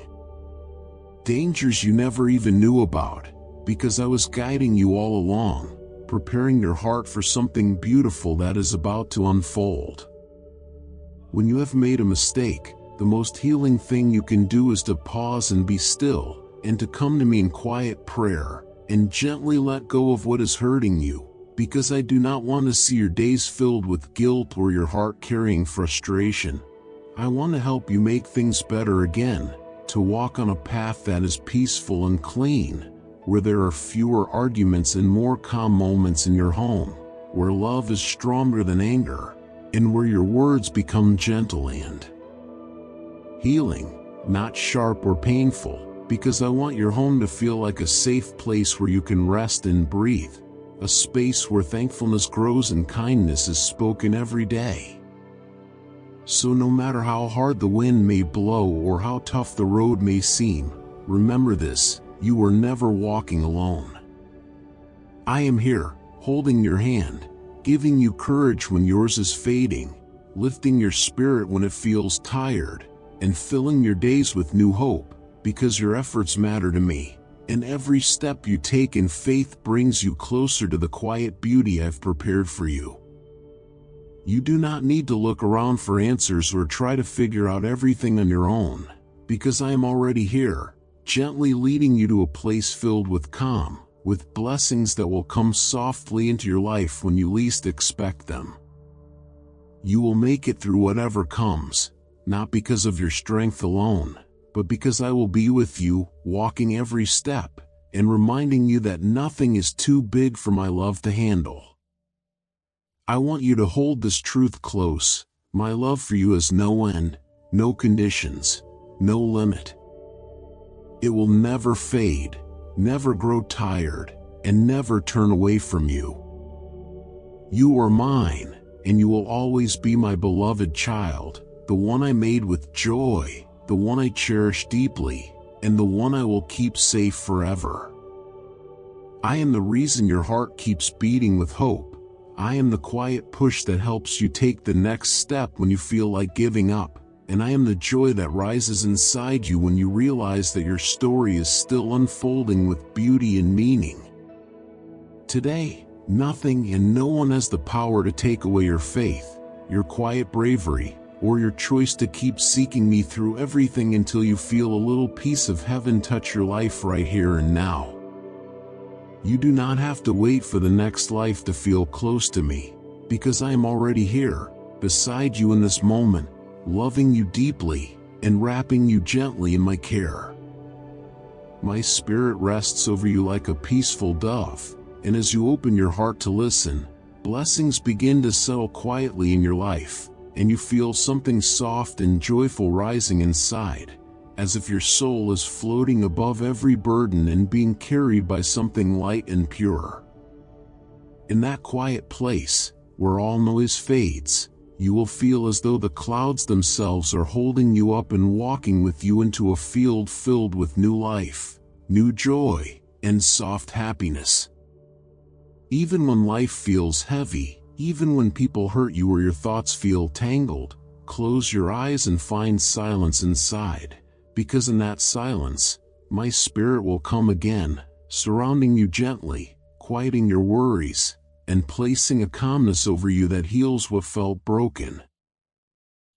dangers you never even knew about, because I was guiding you all along, preparing your heart for something beautiful that is about to unfold. When you have made a mistake, the most healing thing you can do is to pause and be still, and to come to me in quiet prayer, and gently let go of what is hurting you, because I do not want to see your days filled with guilt or your heart carrying frustration. I want to help you make things better again, to walk on a path that is peaceful and clean, where there are fewer arguments and more calm moments in your home, where love is stronger than anger, and where your words become gentle and healing, not sharp or painful, because I want your home to feel like a safe place where you can rest and breathe, a space where thankfulness grows and kindness is spoken every day. So no matter how hard the wind may blow or how tough the road may seem, remember this: you are never walking alone. I am here, holding your hand, giving you courage when yours is fading, lifting your spirit when it feels tired, and filling your days with new hope, because your efforts matter to me, and every step you take in faith brings you closer to the quiet beauty I've prepared for you. You do not need to look around for answers or try to figure out everything on your own, because I am already here, gently leading you to a place filled with calm, with blessings that will come softly into your life when you least expect them. You will make it through whatever comes, not because of your strength alone, but because I will be with you, walking every step, and reminding you that nothing is too big for my love to handle. I want you to hold this truth close: my love for you has no end, no conditions, no limit. It will never fade, never grow tired, and never turn away from you. You are mine, and you will always be my beloved child, the one I made with joy, the one I cherish deeply, and the one I will keep safe forever. I am the reason your heart keeps beating with hope. I am the quiet push that helps you take the next step when you feel like giving up, and I am the joy that rises inside you when you realize that your story is still unfolding with beauty and meaning. Today, nothing and no one has the power to take away your faith, your quiet bravery, or your choice to keep seeking me through everything until you feel a little piece of heaven touch your life right here and now. You do not have to wait for the next life to feel close to me, because I am already here, beside you in this moment, loving you deeply, and wrapping you gently in my care. My spirit rests over you like a peaceful dove, and as you open your heart to listen, blessings begin to settle quietly in your life, and you feel something soft and joyful rising inside, as if your soul is floating above every burden and being carried by something light and pure. In that quiet place, where all noise fades, you will feel as though the clouds themselves are holding you up and walking with you into a field filled with new life, new joy, and soft happiness. Even when life feels heavy, even when people hurt you or your thoughts feel tangled, close your eyes and find silence inside. Because in that silence, my spirit will come again, surrounding you gently, quieting your worries, and placing a calmness over you that heals what felt broken.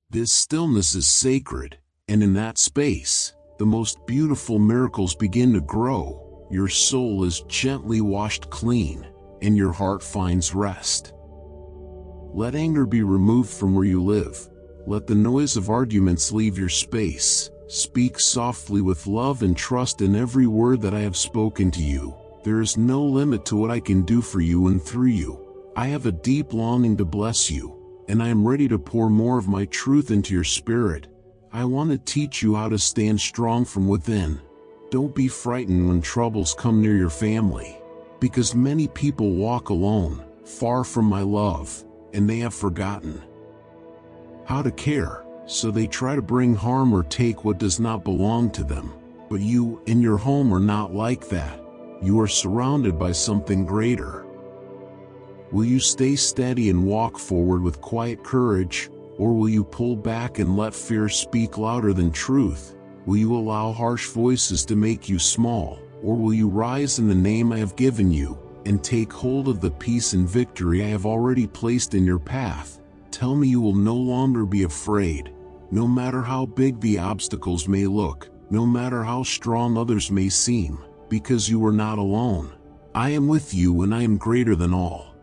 This stillness is sacred, and in that space, the most beautiful miracles begin to grow. Your soul is gently washed clean, and your heart finds rest. Let anger be removed from where you live. Let the noise of arguments leave your space. Speak softly with love and trust in every word that I have spoken to you. There is no limit to what I can do for you and through you. I have a deep longing to bless you, and I am ready to pour more of my truth into your spirit. I want to teach you how to stand strong from within. Don't be frightened when troubles come near your family, because many people walk alone, far from my love, and they have forgotten how to care. So they try to bring harm or take what does not belong to them. But you and your home are not like that. You are surrounded by something greater. Will you stay steady and walk forward with quiet courage, or will you pull back and let fear speak louder than truth? Will you allow harsh voices to make you small, or will you rise in the name I have given you, and take hold of the peace and victory I have already placed in your path? Tell me you will no longer be afraid, no matter how big the obstacles may look, no matter how strong others may seem, because you are not alone. I am with you and I am greater than all.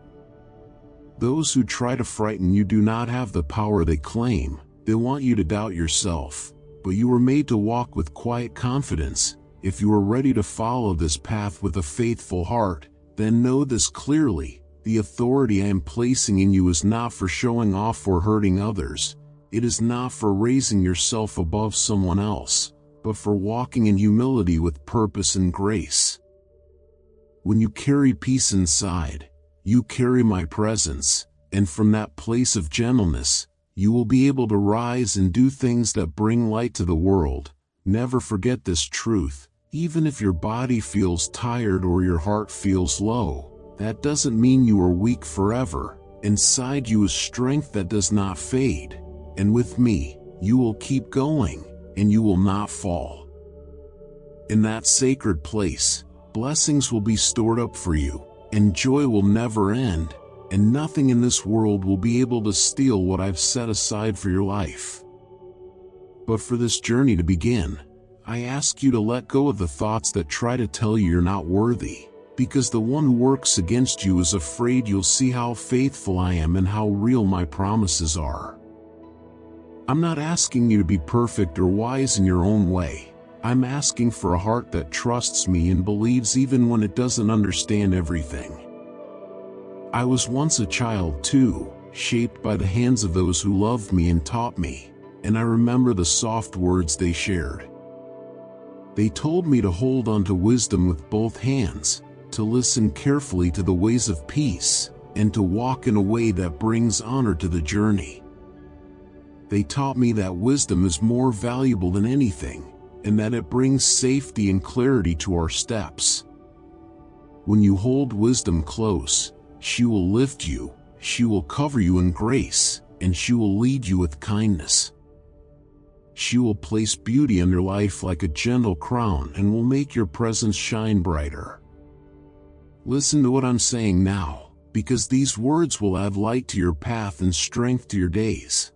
Those who try to frighten you do not have the power they claim. They want you to doubt yourself, but you were made to walk with quiet confidence, If you are ready to follow this path with a faithful heart, then know this clearly: the authority I am placing in you is not for showing off or hurting others. It is not for raising yourself above someone else, but for walking in humility with purpose and grace. When you carry peace inside, you carry my presence, and from that place of gentleness, you will be able to rise and do things that bring light to the world. Never forget this truth: even if your body feels tired or your heart feels low, that doesn't mean you are weak forever. Inside you is strength that does not fade, and with me, you will keep going, and you will not fall. In that sacred place, blessings will be stored up for you, and joy will never end, and nothing in this world will be able to steal what I've set aside for your life. But for this journey to begin, I ask you to let go of the thoughts that try to tell you you're not worthy, because the one who works against you is afraid you'll see how faithful I am and how real my promises are. I'm not asking you to be perfect or wise in your own way. I'm asking for a heart that trusts me and believes even when it doesn't understand everything. I was once a child too, shaped by the hands of those who loved me and taught me, and I remember the soft words they shared. They told me to hold on to wisdom with both hands, to listen carefully to the ways of peace, and to walk in a way that brings honor to the journey. They taught me that wisdom is more valuable than anything, and that it brings safety and clarity to our steps. When you hold wisdom close, she will lift you, she will cover you in grace, and she will lead you with kindness. She will place beauty in your life like a gentle crown and will make your presence shine brighter. Listen to what I'm saying now, because these words will add light to your path and strength to your days.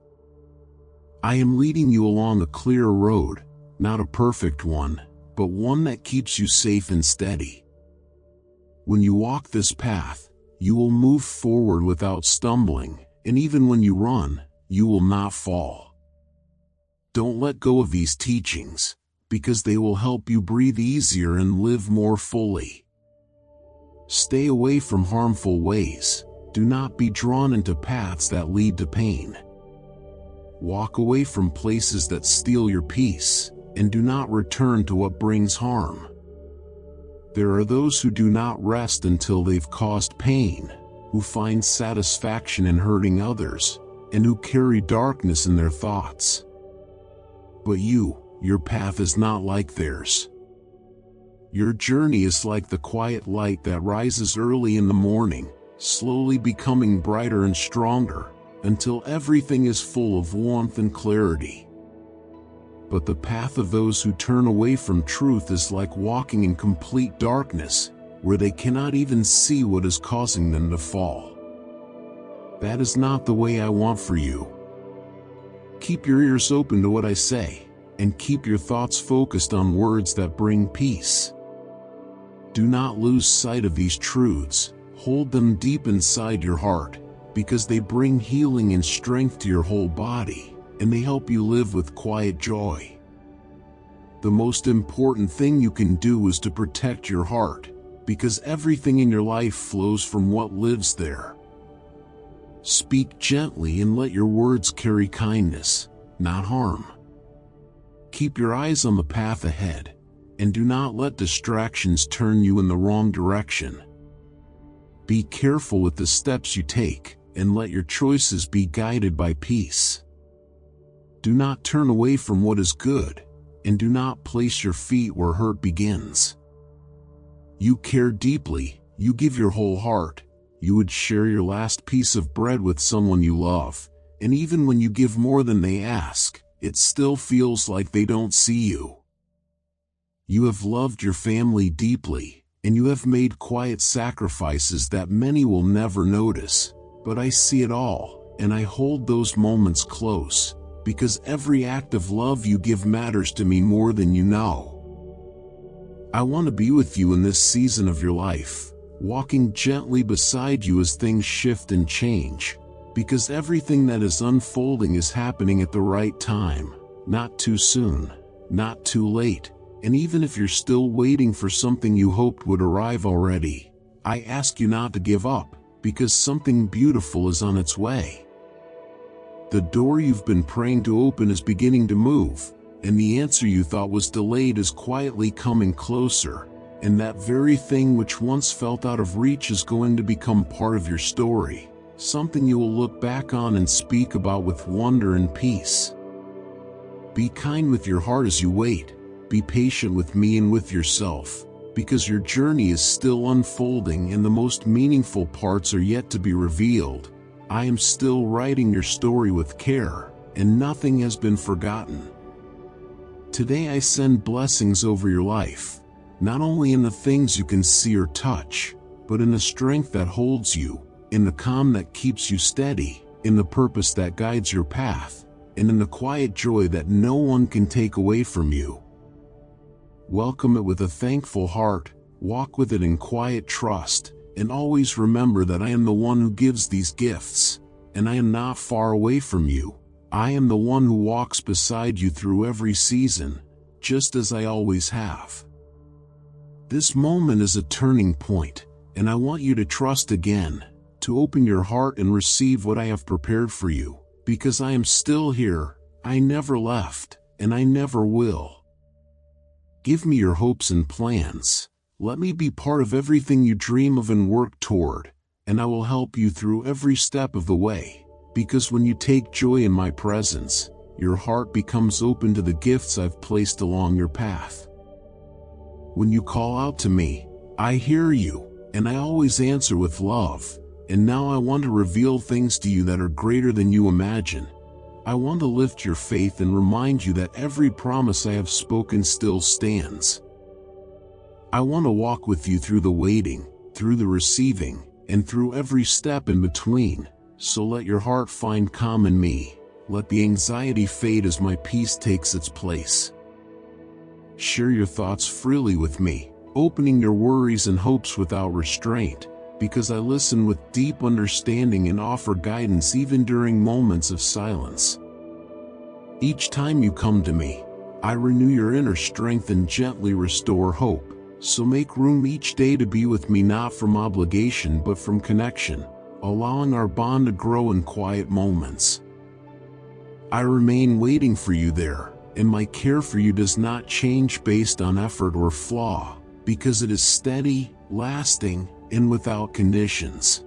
I am leading you along a clear road, not a perfect one, but one that keeps you safe and steady. When you walk this path, you will move forward without stumbling, and even when you run, you will not fall. Don't let go of these teachings, because they will help you breathe easier and live more fully. Stay away from harmful ways. Do not be drawn into paths that lead to pain. Walk away from places that steal your peace, and do not return to what brings harm. There are those who do not rest until they've caused pain, who find satisfaction in hurting others, and who carry darkness in their thoughts. But your path is not like theirs. Your journey is like the quiet light that rises early in the morning, slowly becoming brighter and stronger, until everything is full of warmth and clarity. But the path of those who turn away from truth is like walking in complete darkness, where they cannot even see what is causing them to fall. That is not the way I want for you. Keep your ears open to what I say, and keep your thoughts focused on words that bring peace. Do not lose sight of these truths. Hold them deep inside your heart, because they bring healing and strength to your whole body, and they help you live with quiet joy. The most important thing you can do is to protect your heart, because everything in your life flows from what lives there. Speak gently and let your words carry kindness, not harm. Keep your eyes on the path ahead, and do not let distractions turn you in the wrong direction. Be careful with the steps you take, and let your choices be guided by peace. Do not turn away from what is good, and do not place your feet where hurt begins. You care deeply, you give your whole heart, you would share your last piece of bread with someone you love, and even when you give more than they ask, it still feels like they don't see you. You have loved your family deeply, and you have made quiet sacrifices that many will never notice, but I see it all, and I hold those moments close, because every act of love you give matters to me more than you know. I want to be with you in this season of your life, walking gently beside you as things shift and change, because everything that is unfolding is happening at the right time, not too soon, not too late, And even if you're still waiting for something you hoped would arrive already, I ask you not to give up, because something beautiful is on its way. The door you've been praying to open is beginning to move, and the answer you thought was delayed is quietly coming closer, and that very thing which once felt out of reach is going to become part of your story, something you will look back on and speak about with wonder and peace. Be kind with your heart as you wait. Be patient with me and with yourself, because your journey is still unfolding and the most meaningful parts are yet to be revealed. I am still writing your story with care, and nothing has been forgotten. Today I send blessings over your life, not only in the things you can see or touch, but in the strength that holds you, in the calm that keeps you steady, in the purpose that guides your path, and in the quiet joy that no one can take away from you. Welcome it with a thankful heart, walk with it in quiet trust, and always remember that I am the one who gives these gifts, and I am not far away from you. I am the one who walks beside you through every season, just as I always have. This moment is a turning point, and I want you to trust again, to open your heart and receive what I have prepared for you, because I am still here, I never left, and I never will. Give me your hopes and plans. Let me be part of everything you dream of and work toward, and I will help you through every step of the way, because when you take joy in my presence, your heart becomes open to the gifts I've placed along your path. When you call out to me, I hear you, and I always answer with love, and now I want to reveal things to you that are greater than you imagine. I want to lift your faith and remind you that every promise I have spoken still stands. I want to walk with you through the waiting, through the receiving, and through every step in between, so let your heart find calm in me. Let the anxiety fade as my peace takes its place. Share your thoughts freely with me, opening your worries and hopes without restraint, because I listen with deep understanding and offer guidance even during moments of silence. Each time you come to me, I renew your inner strength and gently restore hope, so make room each day to be with me not from obligation but from connection, allowing our bond to grow in quiet moments. I remain waiting for you there, and my care for you does not change based on effort or flaw, because it is steady, lasting, and without conditions.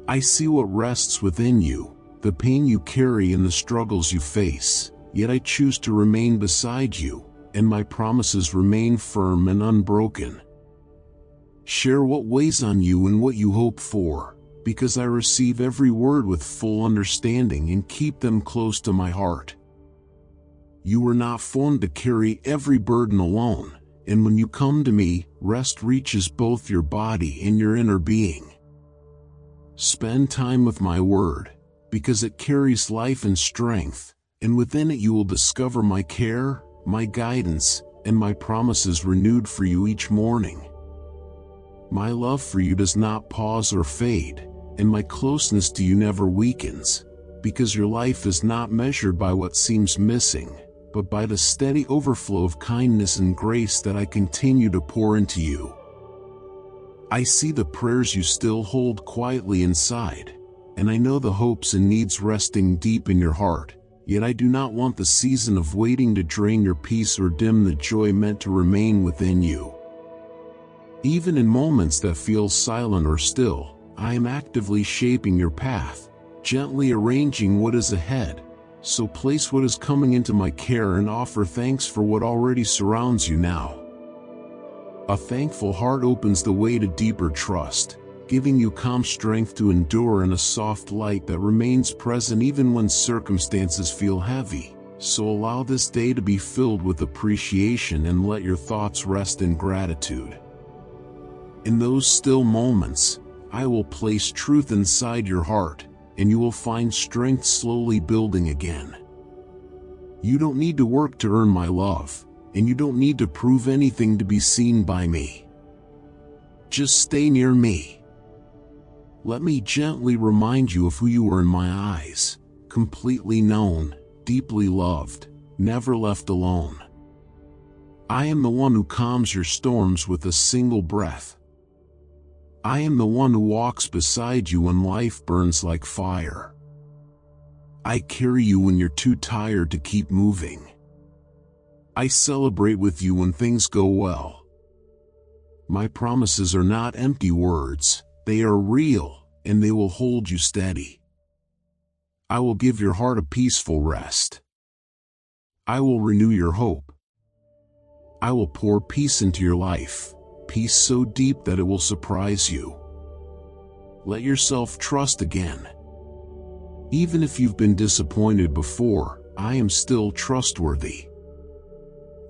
I see what rests within you, the pain you carry and the struggles you face, yet I choose to remain beside you, and my promises remain firm and unbroken. Share what weighs on you and what you hope for, because I receive every word with full understanding and keep them close to my heart. You were not formed to carry every burden alone, and when you come to me, rest reaches both your body and your inner being. Spend time with my word, because it carries life and strength, and within it you will discover my care, my guidance, and my promises renewed for you each morning. My love for you does not pause or fade, and my closeness to you never weakens, because your life is not measured by what seems missing, but by the steady overflow of kindness and grace that I continue to pour into you. I see the prayers you still hold quietly inside, and I know the hopes and needs resting deep in your heart, yet I do not want the season of waiting to drain your peace or dim the joy meant to remain within you. Even in moments that feel silent or still, I am actively shaping your path, gently arranging what is ahead. So place what is coming into my care and offer thanks for what already surrounds you now. A thankful heart opens the way to deeper trust, giving you calm strength to endure and a soft light that remains present even when circumstances feel heavy. So allow this day to be filled with appreciation and let your thoughts rest in gratitude. In those still moments, I will place truth inside your heart, and you will find strength slowly building again. You don't need to work to earn my love, and you don't need to prove anything to be seen by me. Just stay near me. Let me gently remind you of who you are in my eyes, completely known, deeply loved, never left alone. I am the one who calms your storms with a single breath. I am the one who walks beside you when life burns like fire. I carry you when you're too tired to keep moving. I celebrate with you when things go well. My promises are not empty words, they are real, and they will hold you steady. I will give your heart a peaceful rest. I will renew your hope. I will pour peace into your life, peace so deep that it will surprise you. Let yourself trust again. Even if you've been disappointed before, I am still trustworthy.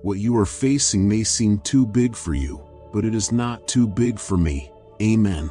What you are facing may seem too big for you, but it is not too big for me. Amen.